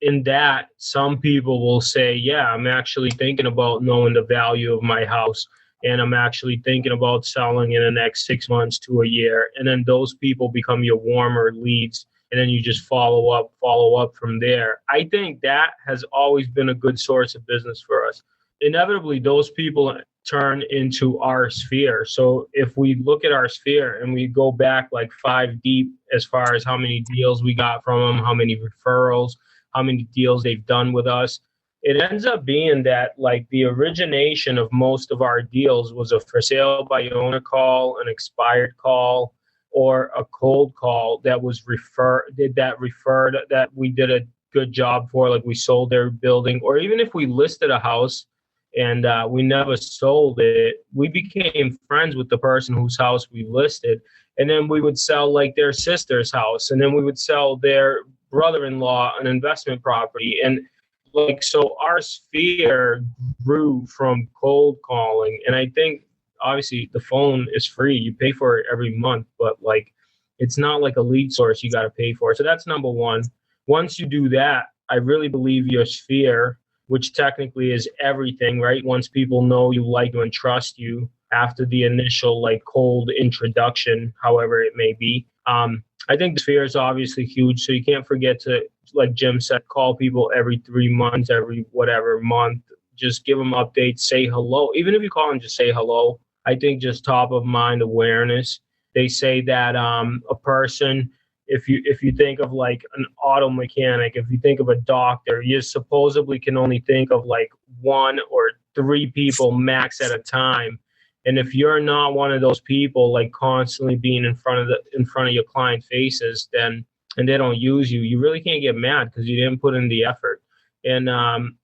in that, some people will say, yeah, I'm actually thinking about knowing the value of my house, and I'm actually thinking about selling in the next 6 months to a year. And then those people become your warmer leads. And then you just follow up from there. I think that has always been a good source of business for us. Inevitably, those people turn into our sphere. So if we look at our sphere and we go back like 5 deep as far as how many deals we got from them, how many referrals, how many deals they've done with us, it ends up being that like the origination of most of our deals was a for sale by owner call, an expired call, or a cold call that was referred that we did a good job for, like we sold their building, or even if we listed a house and we never sold it, we became friends with the person whose house we listed, and then we would sell like their sister's house, and then we would sell their brother-in-law an investment property. And like, so our sphere grew from cold calling. And I think obviously the phone is free. You pay for it every month, but like, it's not like a lead source you got to pay for. So that's number one. Once you do that, I really believe your sphere, which technically is everything, right? Once people know you, like you, and trust you after the initial like cold introduction, however it may be. I think the sphere is obviously huge. So you can't forget to, like Jim said, call people every 3 months, every whatever month. Just give them updates, say hello. Even if you call them, just say hello. I think just top of mind awareness. They say that a person, if you think of like an auto mechanic, if you think of a doctor, you supposedly can only think of like 1 or 3 people max at a time. And if you're not one of those people, like constantly being in front of your client faces, then and they don't use you, you really can't get mad because you didn't put in the effort. And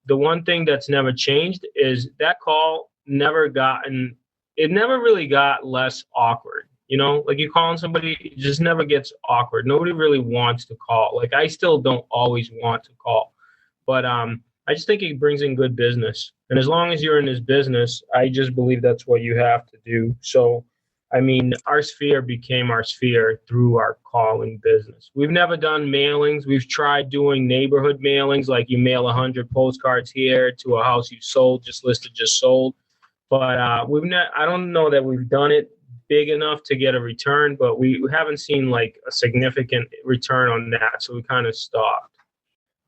the one thing that's never changed is that call never really got less awkward. Like you calling somebody, it just never gets awkward. Nobody really wants to call. Like I still don't always want to call, but I just think it brings in good business. And as long as you're in this business, I just believe that's what you have to do. So, I mean, our sphere became our sphere through our calling business. We've never done mailings. We've tried doing neighborhood mailings, like you mail 100 postcards here to a house you sold, just listed, just sold. But I don't know that we've done it big enough to get a return, but we haven't seen like a significant return on that. So we kind of stopped.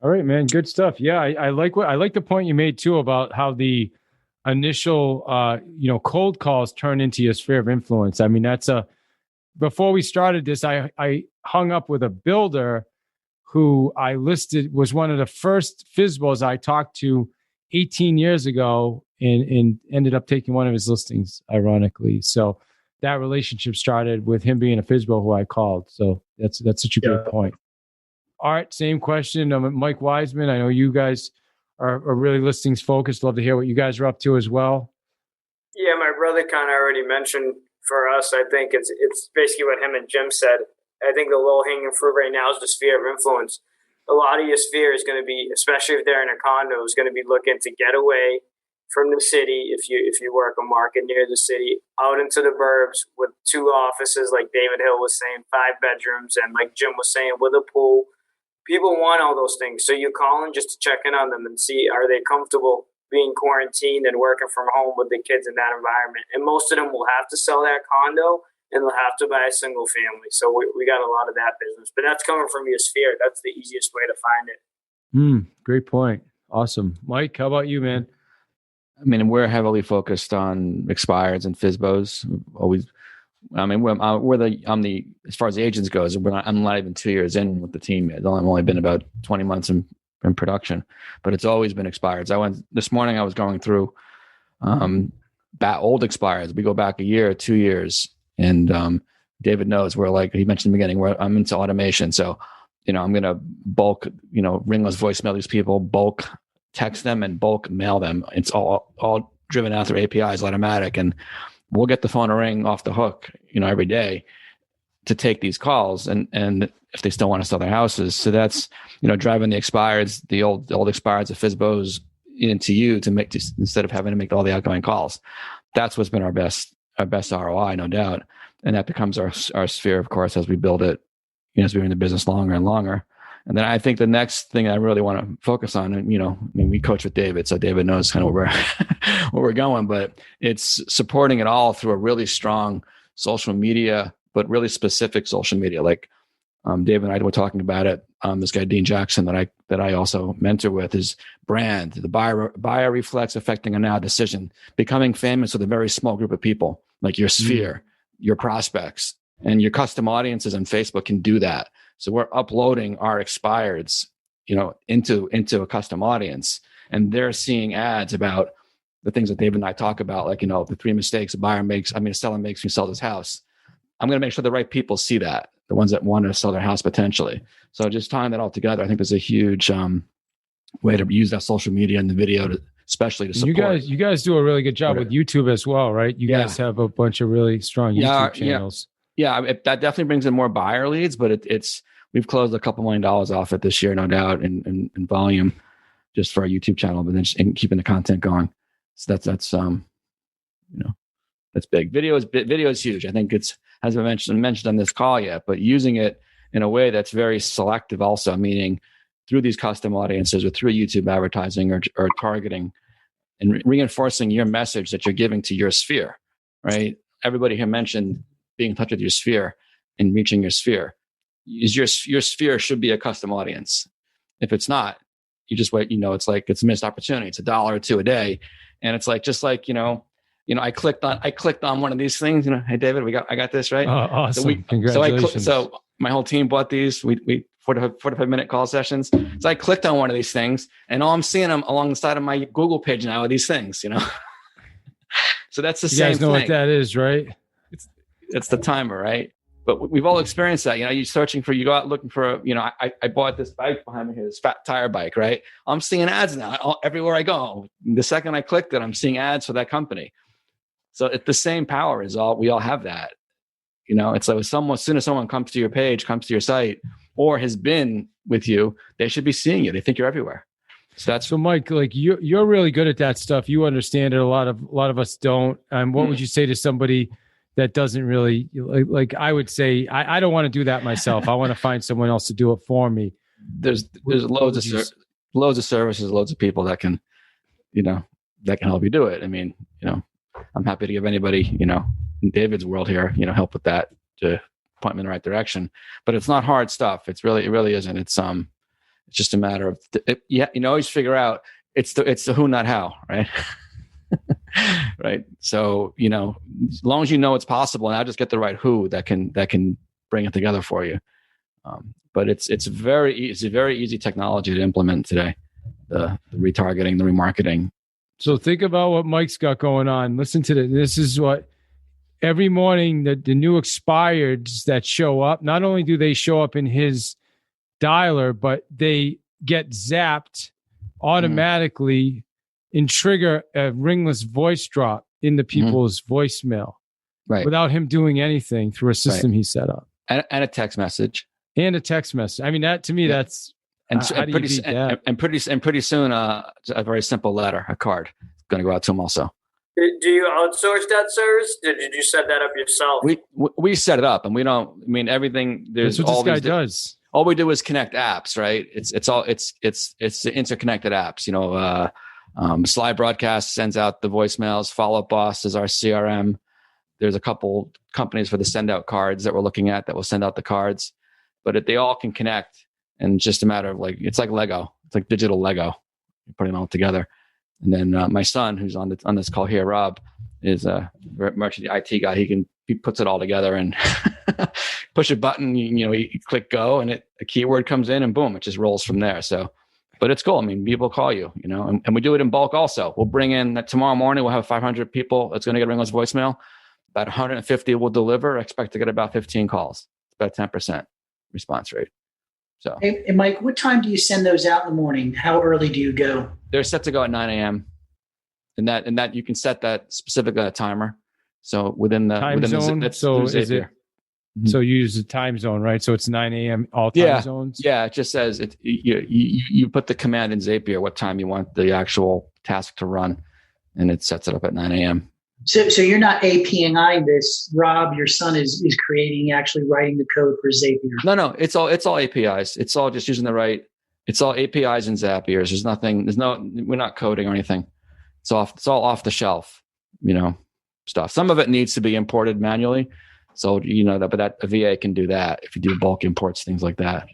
All right, man. Good stuff. Yeah. I like the point you made too about how the initial, cold calls turn into your sphere of influence. I mean, before we started this, I hung up with a builder who I listed, was one of the first FSBOs I talked to 18 years ago and ended up taking one of his listings, ironically. So that relationship started with him being a FSBO who I called. So that's such a great point. Art, same question. Mike Wiseman, I know you guys are really listings focused. Love to hear what you guys are up to as well. Yeah, my brother kind of already mentioned for us, I think it's basically what him and Jim said. I think the low-hanging fruit right now is the sphere of influence. A lot of your sphere is going to be, especially if they're in a condo, is going to be looking to get away from the city if you work a market near the city, out into the burbs with 2 offices, like David Hill was saying, 5 bedrooms, and like Jim was saying, with a pool. People want all those things. So you call in just to check in on them and see, are they comfortable being quarantined and working from home with the kids in that environment? And most of them will have to sell that condo and they'll have to buy a single family. So we got a lot of that business. But that's coming from your sphere. That's the easiest way to find it. Great point. Awesome. Mike, how about you, man? I mean, we're heavily focused on expireds and FSBOs. Always, I mean, I'm the as far as the agents goes, I'm not even 2 years in with the team yet. I've only been about 20 months in production, but it's always been expireds. This morning. I was going through old expireds. We go back a year, 2 years, and David knows we're like he mentioned in the beginning. I'm into automation, so I'm gonna bulk ringless voicemail these people, bulk text them, and bulk mail them. It's all driven out through APIs, automatic, and we'll get the phone to ring off the hook, every day to take these calls. And if they still want to sell their houses, so that's, driving the expireds, the old expireds, the FSBOs into you instead of having to make all the outgoing calls. That's what's been our best ROI, no doubt. And that becomes our sphere, of course, as we build it, as we're in the business longer and longer. And then I think the next thing I really want to focus on, and we coach with David, so David knows kind of where we're going, but it's supporting it all through a really strong social media, but really specific social media. Like David and I were talking about it. This guy Dean Jackson that I also mentor with, is brand, the buyer reflex affecting a now decision, becoming famous with a very small group of people, like your sphere, your prospects, and your custom audiences on Facebook can do that. So we're uploading our expireds, into a custom audience, and they're seeing ads about the things that David and I talk about, like, the 3 mistakes a seller makes when you sell this house. I'm going to make sure the right people see that, the ones that want to sell their house potentially. So just tying that all together, I think there's a huge way to use that social media and the video especially to support. You guys do a really good job with YouTube as well, right? You guys have a bunch of really strong YouTube channels. Yeah, that definitely brings in more buyer leads, but we've closed a couple $1 million off it this year, no doubt, in volume, just for our YouTube channel, but then just in keeping the content going. So that's big. Video is huge. I think it's hasn't been mentioned on this call yet, but using it in a way that's very selective, also meaning through these custom audiences or through YouTube advertising or targeting, and reinforcing your message that you're giving to your sphere. Right? Everybody here mentioned being in touch with your sphere and reaching your sphere. Your sphere should be a custom audience. If it's not, you just wait. It's like it's a missed opportunity. It's $1 or $2 a day, and it's like just like I clicked on one of these things. Hey David, I got this right. Oh, awesome! Congratulations. So my whole team bought these. We 45-minute call sessions. So I clicked on one of these things, and all I'm seeing them along the side of my Google page now are these things. So that's the same thing. You guys know what that is, right? It's the timer, right? But we've all experienced that. You're searching you go out looking for, I bought this bike behind me here, this fat tire bike, right? I'm seeing ads now everywhere I go. The second I clicked it, I'm seeing ads for that company. So it's the same power we all have that. It's like as soon as someone comes to your page, comes to your site, or has been with you, they should be seeing you. They think you're everywhere. So Mike, like you're really good at that stuff. You understand it. A lot of us don't. What would you say to somebody that doesn't really like? I would say I don't want to do that myself. I want to find someone else to do it for me. There's loads of services, loads of people that can help you do it. I mean, I'm happy to give anybody, in David's world here, help with that, to point me in the right direction. But it's not hard stuff. It really isn't. It's just a matter of always figure out it's the who, not how, right? Right. So, as long as it's possible, now just get the right who that can bring it together for you. But it's a very easy technology to implement today. The retargeting, the remarketing. So think about what Mike's got going on. Listen to this. This is what every morning the new expireds that show up, not only do they show up in his dialer, but they get zapped automatically and trigger a ringless voice drop into people's voicemail without him doing anything through a system he set up. And a text message. And a text message. I mean, that to me, that's and pretty soon, a very simple letter, a card, going to go out to him also. Do you outsource that service? Did you set that up yourself? We set it up, and we don't. I mean, everything. There's that's what all this guy these, does. All we do is connect apps, right? It's the interconnected apps. You know, Slide Broadcast sends out the voicemails. Follow Up Boss is our CRM. There's a couple companies for the send out cards that we're looking at that will send out the cards, but they all can connect. And just a matter of it's like Lego. It's like digital Lego. You're putting them all together. And then my son, who's on this call here, Rob, is a merchant IT guy. He puts it all together and push a button. You click go, and a keyword comes in, and boom, it just rolls from there. So, but it's cool. I mean, people call you, and we do it in bulk. Also, we'll bring in tomorrow morning. We'll have 500 people. It's going to get a ringless voicemail. About 150 will deliver. I expect to get about 15 calls. It's about 10% response rate. So, hey, Mike, what time do you send those out in the morning? How early do you go? They're set to go at 9 a.m. And that you can set that specifically a timer. So within the time zone. So is it? So you use the time zone, right? So it's 9 a.m. all time zones. Yeah, it just says you put the command in Zapier what time you want the actual task to run, and it sets it up at 9 a.m. So you're not API this, Rob. Your son is actually writing the code for Zapier. No, it's all APIs. It's all just using it's all APIs and Zapiers. We're not coding or anything. It's all off the shelf, stuff. Some of it needs to be imported manually. So but a VA can do that if you do bulk imports, things like that.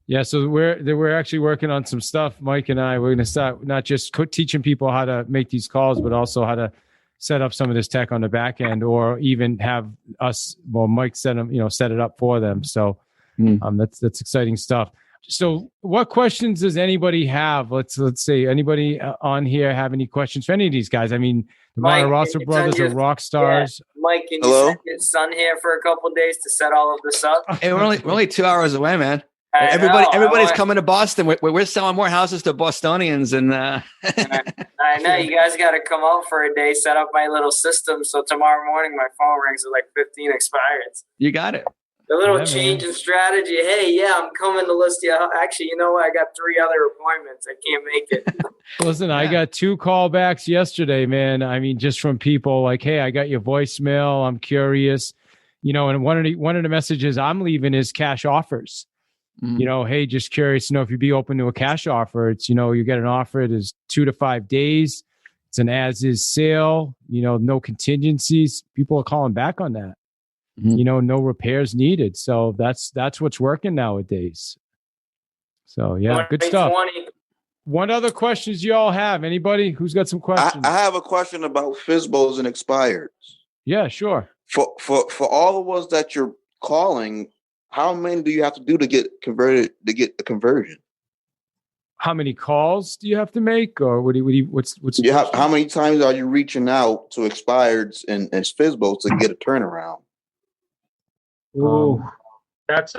Yeah, so we're actually working on some stuff. Mike and I, we're going to start not just teaching people how to make these calls, but also how to set up some of this tech on the back end, or even have Mike set it up for them. So that's exciting stuff. So what questions does anybody have? Let's say anybody on here have any questions for any of these guys? I mean, the Monte Rosso brothers are rock stars. Yeah. Mike, can you send your son here for a couple of days to set all of this up? Hey, we're only 2 hours away, man. Everybody's coming to Boston. We're selling more houses to Bostonians, and I know you guys got to come out for a day, set up my little system. So tomorrow morning, my phone rings with 15 expireds. You got it. A little change in strategy. Hey, I'm coming to list you. Actually, you know what? I got 3 other appointments. I can't make it. Listen, I got 2 callbacks yesterday, man. I mean, just from people like, hey, I got your voicemail. I'm curious. And one of the messages I'm leaving is cash offers. Hey, just curious, if you'd be open to a cash offer. It's, you get an offer. It is 2 to 5 days. It's an as-is sale, no contingencies. People are calling back on that. No repairs needed. So that's what's working nowadays. So yeah, good stuff. What other questions you all have? Anybody who's got some questions? I have a question about FSBOs and expireds. Yeah, sure. For all of us that you're calling, how many do you have to do to get converted, to get the conversion? How many calls do you have to make, or what's how many times are you reaching out to expireds and FSBOs to get a turnaround? Ooh, that's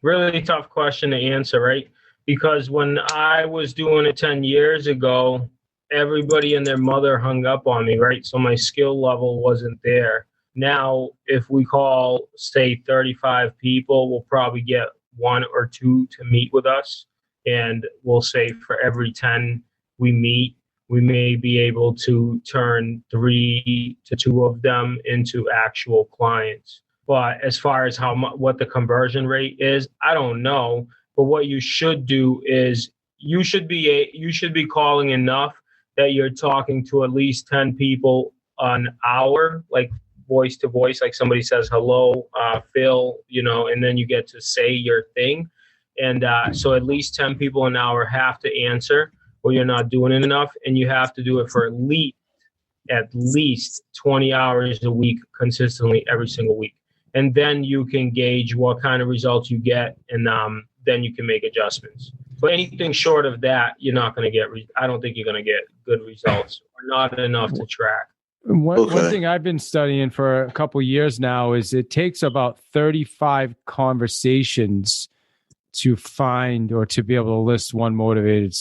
really tough question to answer, right? Because when I was doing it 10 years ago, everybody and their mother hung up on me, right? So my skill level wasn't there. Now, if we call, say, 35 people, we'll probably get 1 or 2 to meet with us. And we'll say for every 10 we meet, we may be able to turn 3 to 2 of them into actual clients. But as far as what the conversion rate is, I don't know. But what you should do is you should be calling enough that you're talking to at least 10 people an hour, like voice to voice, like somebody says, hello, Phil, and then you get to say your thing. And so at least 10 people an hour have to answer, or you're not doing it enough. And you have to do it for at least 20 hours a week consistently every single week. And then you can gauge what kind of results you get, and then you can make adjustments. But anything short of that, you're not going to get. I don't think you're going to get good results, or not enough to track. One thing I've been studying for a couple of years now is it takes about 35 conversations to find or to be able to list one motivated,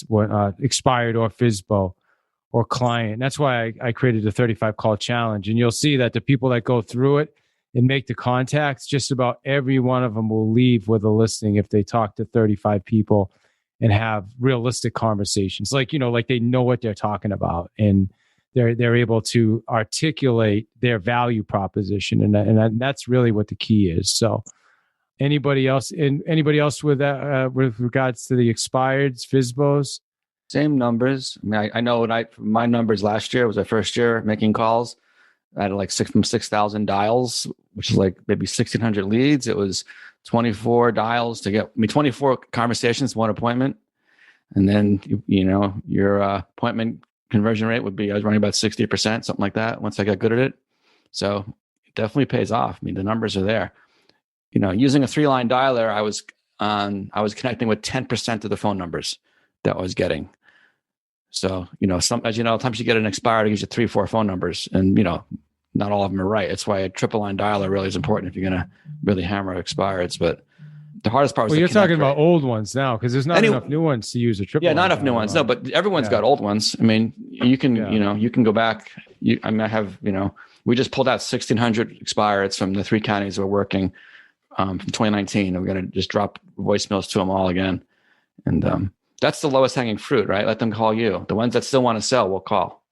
expired or FSBO or client. That's why I created the 35 call challenge. And you'll see that the people that go through it and make the contacts, just about every one of them will leave with a listing if they talk to 35 people and have realistic conversations. Like they know what they're talking about and they're able to articulate their value proposition. And that's really what the key is. So anybody else with that, with regards to the expireds, FSBOs? Same numbers. I mean, I know my numbers last year was my first year making calls. I had like 6,000 dials, which is like maybe 1,600 leads. It was 24 dials to get 24 conversations, one appointment. And then, your appointment conversion rate would be, I was running about 60%, something like that, once I got good at it. So it definitely pays off. I mean, the numbers are there. Using a 3-line dialer, I was connecting with 10% of the phone numbers that I was getting. So, sometimes you get an expired, it gives you 3-4 phone numbers, and not all of them are right. That's why a triple line dialer really is important if you're going to really hammer expireds. But the hardest part was you're talking about old ones now, because there's not enough new ones to use a triple. Yeah, not enough new ones. No, but everyone's got old ones. I mean, you can you can go back. I have we just pulled out 1,600 expireds from the 3 counties we're working from 2019. And we're going to just drop voicemails to them all again, and that's the lowest hanging fruit, right? Let them call you. The ones that still want to sell will call.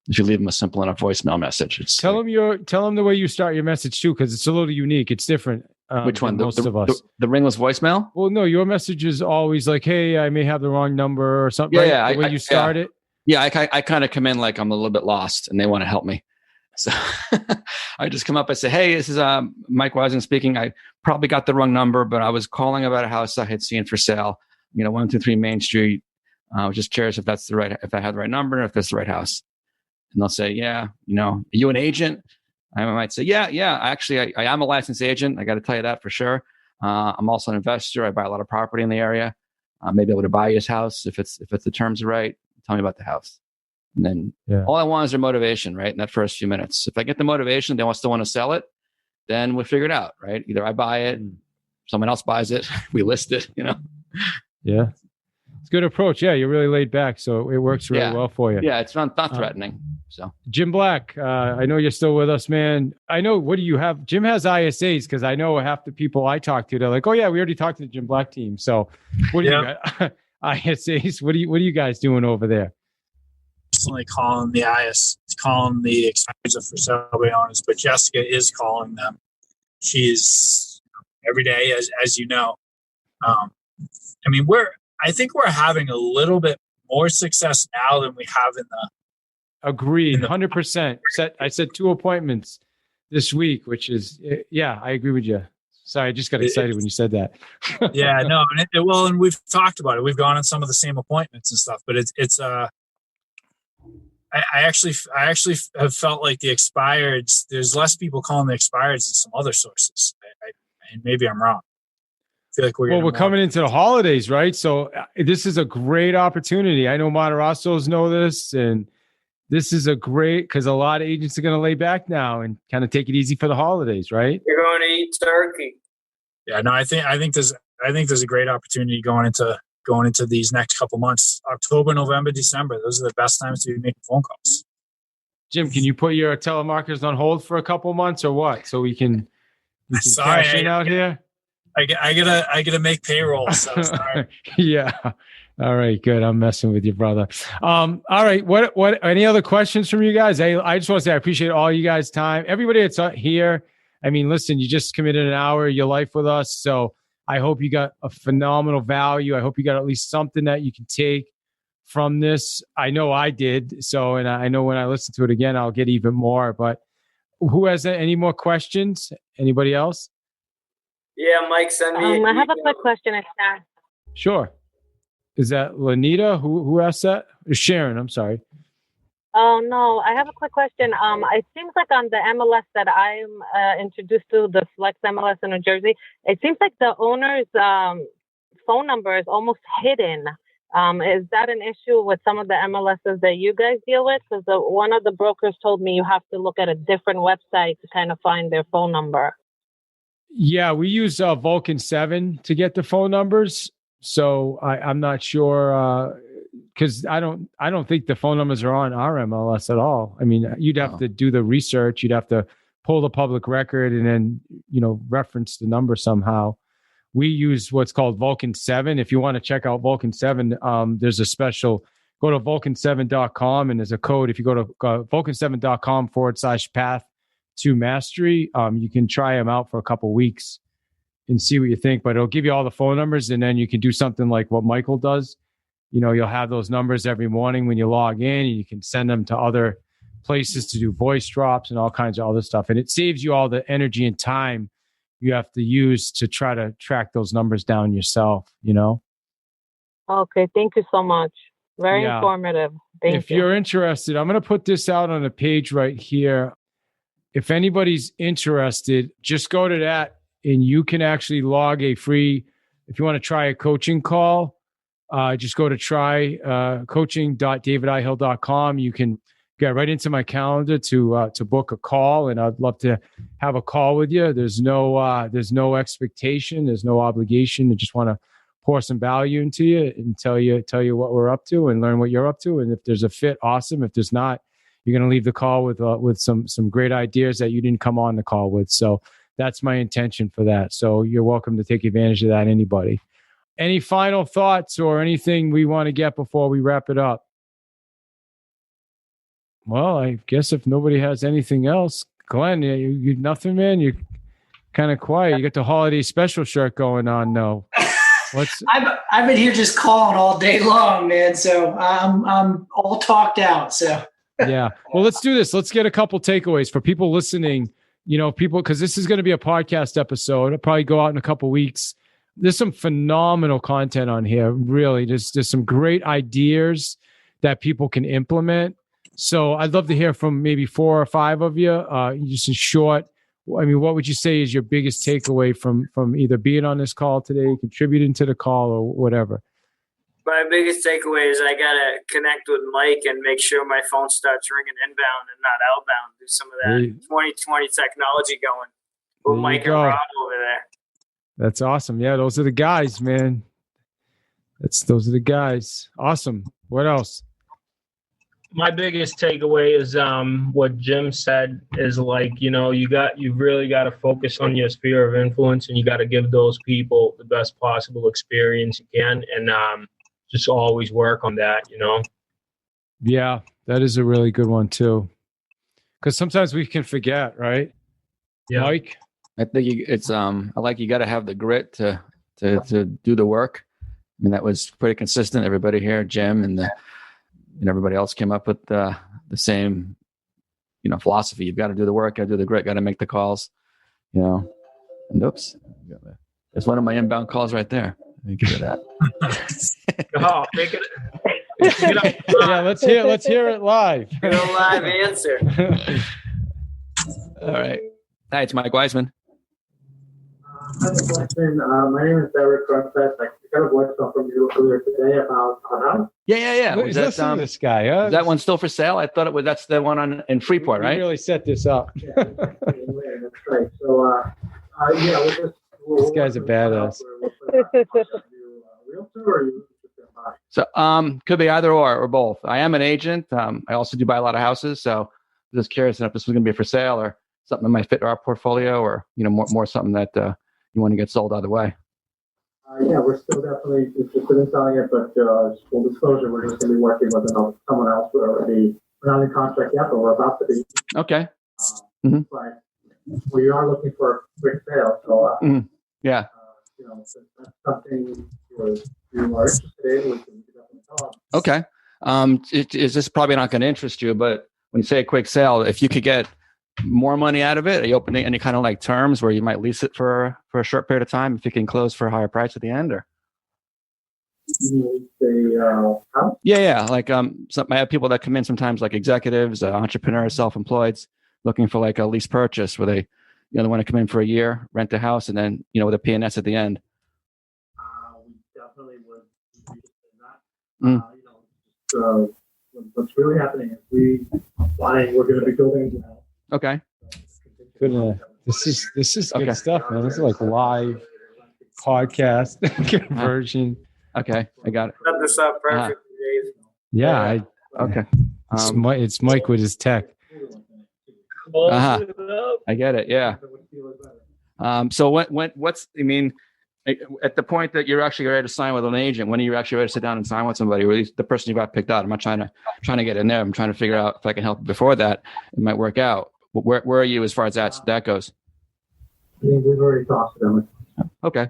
If you leave them a simple enough voicemail message. Tell them the way you start your message too, because it's a little unique. It's different. Which one? Most of us. The ringless voicemail? Well, no, your message is always like, "Hey, I may have the wrong number" or something. Yeah, right? The way you start it. Yeah, I kind of come in like I'm a little bit lost, and they want to help me. So I just come up and say, "Hey, this is Mike Wising speaking. I probably got the wrong number, but I was calling about a house I had seen for sale. 123 Main Street. I was just curious if I had the right number, and if that's the right house." And they'll say, "Yeah, are you an agent?" I might say, yeah. Actually, I am a licensed agent. I got to tell you that for sure. I'm also an investor. I buy a lot of property in the area. I may be able to buy his house if the terms are right. Tell me about the house. And then all I want is their motivation, right? In that first few minutes. If I get the motivation, they still want to sell it, then we'll figure it out, right? Either I buy it, someone else buys it, we list it, Yeah. It's a good approach. Yeah, you're really laid back, so it works really well for you. Yeah, it's not threatening. So Jim Black, I know you're still with us, man. I know, what do you have? Jim has ISAs, because I know half the people I talk to, they're like, "Oh yeah, we already talked to the Jim Black team." So what do you got? ISAs? What are you guys doing over there? Personally calling the expireds for sale by owners, but Jessica is calling them. She's every day, as you know. I think we're having a little bit more success now than we have in the. Agreed, 100%. I said 2 appointments this week, which is, I agree with you. Sorry, I just got excited when you said that. Yeah, no, and we've talked about it. We've gone on some of the same appointments and stuff, but it's I actually have felt like the expireds. There's less people calling the expireds than some other sources. And maybe I'm wrong. I feel like we're coming into the holidays, right? So this is a great opportunity. I know Matarossos know this, and this is because a lot of agents are going to lay back now and kind of take it easy for the holidays, right? You're going to eat turkey. Yeah, no, I think there's a great opportunity going into these next couple months. October, November, December. Those are the best times to be making phone calls. Jim, can you put your telemarketers on hold for a couple months or what? So we can cash in out here? I gotta make payroll. So sorry. Yeah. All right, good. I'm messing with you, brother. All right. What? Any other questions from you guys? I just want to say I appreciate all you guys' time. Everybody that's here. I mean, listen, you just committed an hour of your life with us, so I hope you got a phenomenal value. I hope you got at least something that you can take from this. I know I did. So, and I know when I listen to it again, I'll get even more. But who has any more questions? Anybody else? Yeah, Mike, send me. I have a quick question. Sure. Is that Lanita? Who asked that? Sharon, I'm sorry. Oh, no, I have a quick question. It seems like on the MLS that I'm introduced to, the Flex MLS in New Jersey, it seems like the owner's phone number is almost hidden. Is that an issue with some of the MLSs that you guys deal with? Because one of the brokers told me you have to look at a different website to kind of find their phone number. Yeah, we use Vulcan 7 to get the phone numbers. So I'm not sure because I don't think the phone numbers are on our MLS at all. I mean, you'd have to do the research. You'd have to pull the public record and then, reference the number somehow. We use what's called Vulcan 7. If you want to check out Vulcan 7, there's a special, go to vulcan7.com and there's a code. If you go to vulcan7.com/path to mastery, you can try them out for a couple weeks and see what you think, but it'll give you all the phone numbers. And then you can do something like what Michael does. You'll have those numbers every morning when you log in, and you can send them to other places to do voice drops and all kinds of other stuff. And it saves you all the energy and time you have to use to try to track those numbers down yourself, Okay. Thank you so much. Very informative. Thank you. If you're interested, I'm going to put this out on a page right here. If anybody's interested, just go to that and you can actually log a free, if you want to try a coaching call, just go to coaching.davidihill.com. You can get right into my calendar to book a call, and I'd love to have a call with you. There's no expectation, there's no obligation. I just want to pour some value into you and tell you what we're up to and learn what you're up to. And if there's a fit, awesome. If there's not, you're going to leave the call with some great ideas that you didn't come on the call with. So that's my intention for that. So you're welcome to take advantage of that, anybody. Any final thoughts or anything we want to get before we wrap it up? Well, I guess if nobody has anything else, Glenn, you nothing, man. You're kind of quiet. You got the holiday special shirt going on, though. I've been here just calling all day long, man. So I'm all talked out. So yeah. Well, let's do this. Let's get a couple takeaways for people listening. Because this is going to be a podcast episode. It'll probably go out in a couple weeks. There's some phenomenal content on here. Really, there's some great ideas that people can implement. So I'd love to hear from maybe 4 or 5 of you. Just a short. I mean, what would you say is your biggest takeaway from either being on this call today, contributing to the call, or whatever? My biggest takeaway is I gotta connect with Mike and make sure my phone starts ringing inbound and not outbound. Do some of that 2020 technology going with Mike and Rob over there. That's awesome. Yeah, those are the guys, man. Those are the guys. Awesome. What else? My biggest takeaway is what Jim said is you really got to focus on your sphere of influence, and you got to give those people the best possible experience you can, and just always work on that. Yeah, that is a really good one too, because sometimes we can forget, right? Yeah. Mike, I think it's you got to have the grit to do the work. I mean, that was pretty consistent. Everybody here, Jim and everybody else came up with the same, philosophy. You've got to do the work, got to do the grit, got to make the calls, And oops, there's one of my inbound calls right there. Let me get rid of that. Oh, make it. Yeah, let's hear it live. Get a live answer. All right. Hi, it's Mike Wiseman. I have a question. My name is Derek Grunfest. I got a voicemail from you earlier today about a house. Yeah. Was that this guy? Huh? Is that one still for sale? I thought it was. That's the one in Freeport, right? You really set this up. Yeah, that's right. So, this guy's a badass. Realtor, or you So, could be either or both. I am an agent. I also do buy a lot of houses. So, I'm just curious if this was going to be for sale or something that might fit our portfolio, or more something that you want to get sold either way. Yeah, we're still definitely interested in selling it, but full disclosure, we're just going to be working with someone else. We're not in contract yet, but we're about to be. Okay. But we are looking for a quick sale. So, yeah. If that's something you are interested in, we can definitely talk. Okay. Is this probably not going to interest you, but when you say a quick sale, if you could get more money out of it, are you opening any kind of terms where you might lease it for a short period of time if you can close for a higher price at the end, or? House? Yeah. I have people that come in sometimes, like executives, entrepreneurs, self-employed, looking for a lease purchase where they, they want to come in for a year, rent the house, and then, with a P&S at the end. We definitely would be interested in that. What's really happening is we're going to be building a new house. Okay. Couldn't This is good Okay. stuff, man. This is like live podcast conversion. Okay, I got it. Set this up perfect, Dave. Yeah, Okay. it's Mike with his tech. Uh-huh. I get it. Yeah. So what's, I mean, at the point that you're actually ready to sign with an agent, when are you actually ready to sit down and sign with somebody, or at least the person you got picked out? I'm not trying to get in there. I'm trying to figure out if I can help before that. It might work out. But where are you as far as that goes? I think we've already talked to them. Okay.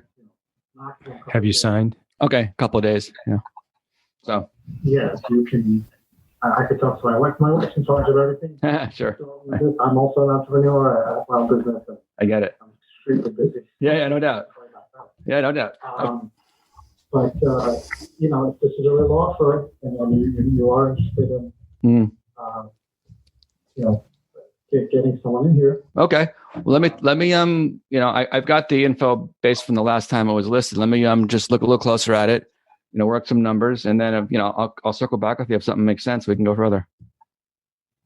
Have you signed? Okay. A couple of days. Yeah. So. Yes, you can. I could talk to my wife. My wife's in charge of everything. Sure. So I'm also an entrepreneur. I have my own business. I get it. I'm extremely busy. Yeah, no doubt. Yeah, no doubt. But if this is a real offer, and then you are interested in, getting someone in here. Okay. Well, let me I've got the info based from the last time it was listed. Let me just look a little closer at it, work some numbers, and then I'll circle back with you if something makes sense. We can go further.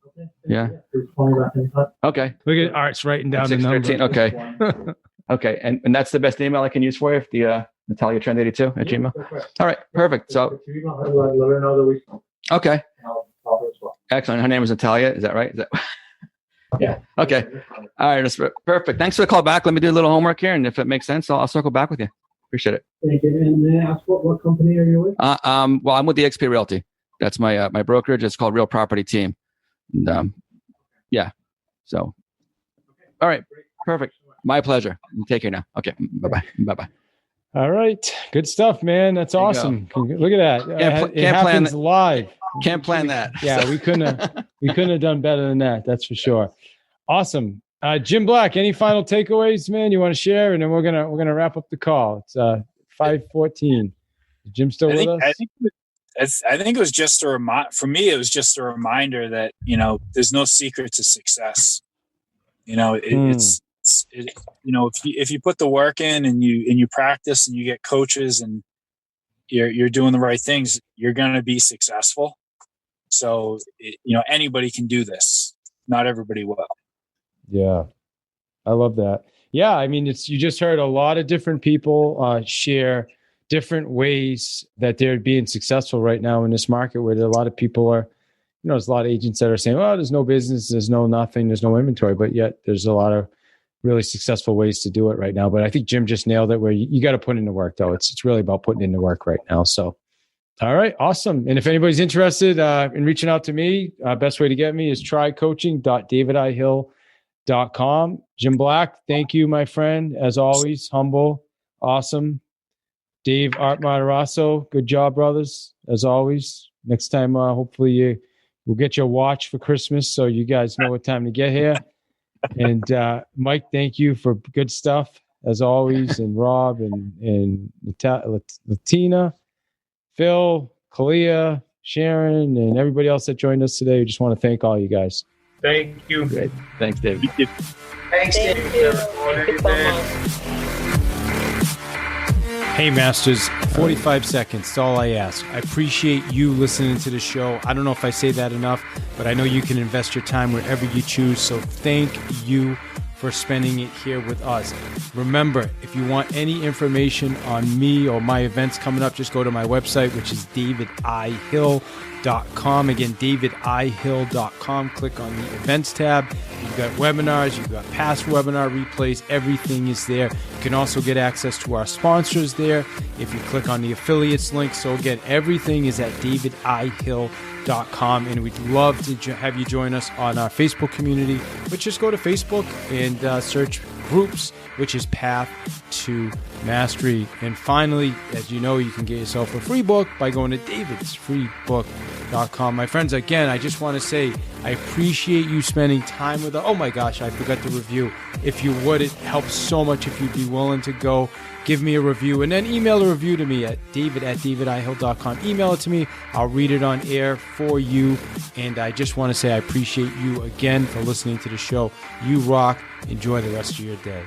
Okay. Yeah. Please call me back anytime. Okay. Look at Art's writing down the number. 613. Okay. Okay. And that's the best email I can use for you, the Natalia Trend 82 at Gmail. All right. Perfect. So. If you email her, let her know that we. Okay. I'll call her as well. Excellent. Her name is Natalia. Is that right? Is that? Yeah. Okay. All right. That's perfect. Thanks for the call back. Let me do a little homework here, and if it makes sense, I'll circle back with you. Appreciate it. Thank you. And may I ask what company are you with? Well, I'm with the XP Realty. That's my my brokerage. It's called Real Property Team. And, yeah. So. All right. Perfect. My pleasure. Take care now. Okay. Bye-bye. Bye-bye. All right. Good stuff, man. That's awesome. Look at that. It happens live. Can't plan that. Yeah, we couldn't have done better than that. That's for sure. Awesome. Jim Black, any final takeaways, man, you want to share? And then we're gonna wrap up the call. It's 5:14. Is Jim still with us? I think it was just for me, it was just a reminder that, there's no secret to success. If you put the work in and you practice and you get coaches and you're doing the right things, you're going to be successful. So, anybody can do this. Not everybody will. Yeah. I love that. Yeah. I mean, you just heard a lot of different people share different ways that they're being successful right now in this market, where a lot of people are, there's a lot of agents that are saying, oh, there's no business, there's no nothing, there's no inventory, but yet there's a lot of really successful ways to do it right now. But I think Jim just nailed it, where you got to put in the work, though. It's really about putting in the work right now. So, all right, awesome. And if anybody's interested in reaching out to me, best way to get me is trycoaching.davidihill.com. Jim Black, thank you, my friend. As always, humble, awesome. Dave Art Matarasso, good job, brothers. As always, next time, hopefully we'll get you a watch for Christmas, so you guys know what time to get here. And Mike, thank you for good stuff as always. And Rob and Latina, Phil, Kalia, Sharon, and everybody else that joined us today. We just want to thank all you guys. Thank you. Great. Thanks, Dave. Thanks, Dave. Thank you so much. Hey, Masters, 45 seconds. That's all I ask. I appreciate you listening to the show. I don't know if I say that enough, but I know you can invest your time wherever you choose. So thank you for spending it here with us. Remember, if you want any information on me or my events coming up, just go to my website, which is davidihill.com. Again, davidihill.com. Click on the events tab. You've got webinars, you've got past webinar replays, everything is there. You can also get access to our sponsors there if you click on the affiliates link. So again, everything is at davidihill.com, and we'd love to have you join us on our Facebook community, but just go to Facebook and search groups, which is Path to Mastery. And finally, as you know, you can get yourself a free book by going to davidsfreebook.com. My friends, again, I just want to say I appreciate you spending time with us. Oh my gosh, I forgot to review. If you would, it helps so much if you'd be willing to go give me a review, and then email a review to me at david@davidihill.com. Email it to me. I'll read it on air for you. And I just want to say I appreciate you again for listening to the show. You rock. Enjoy the rest of your day.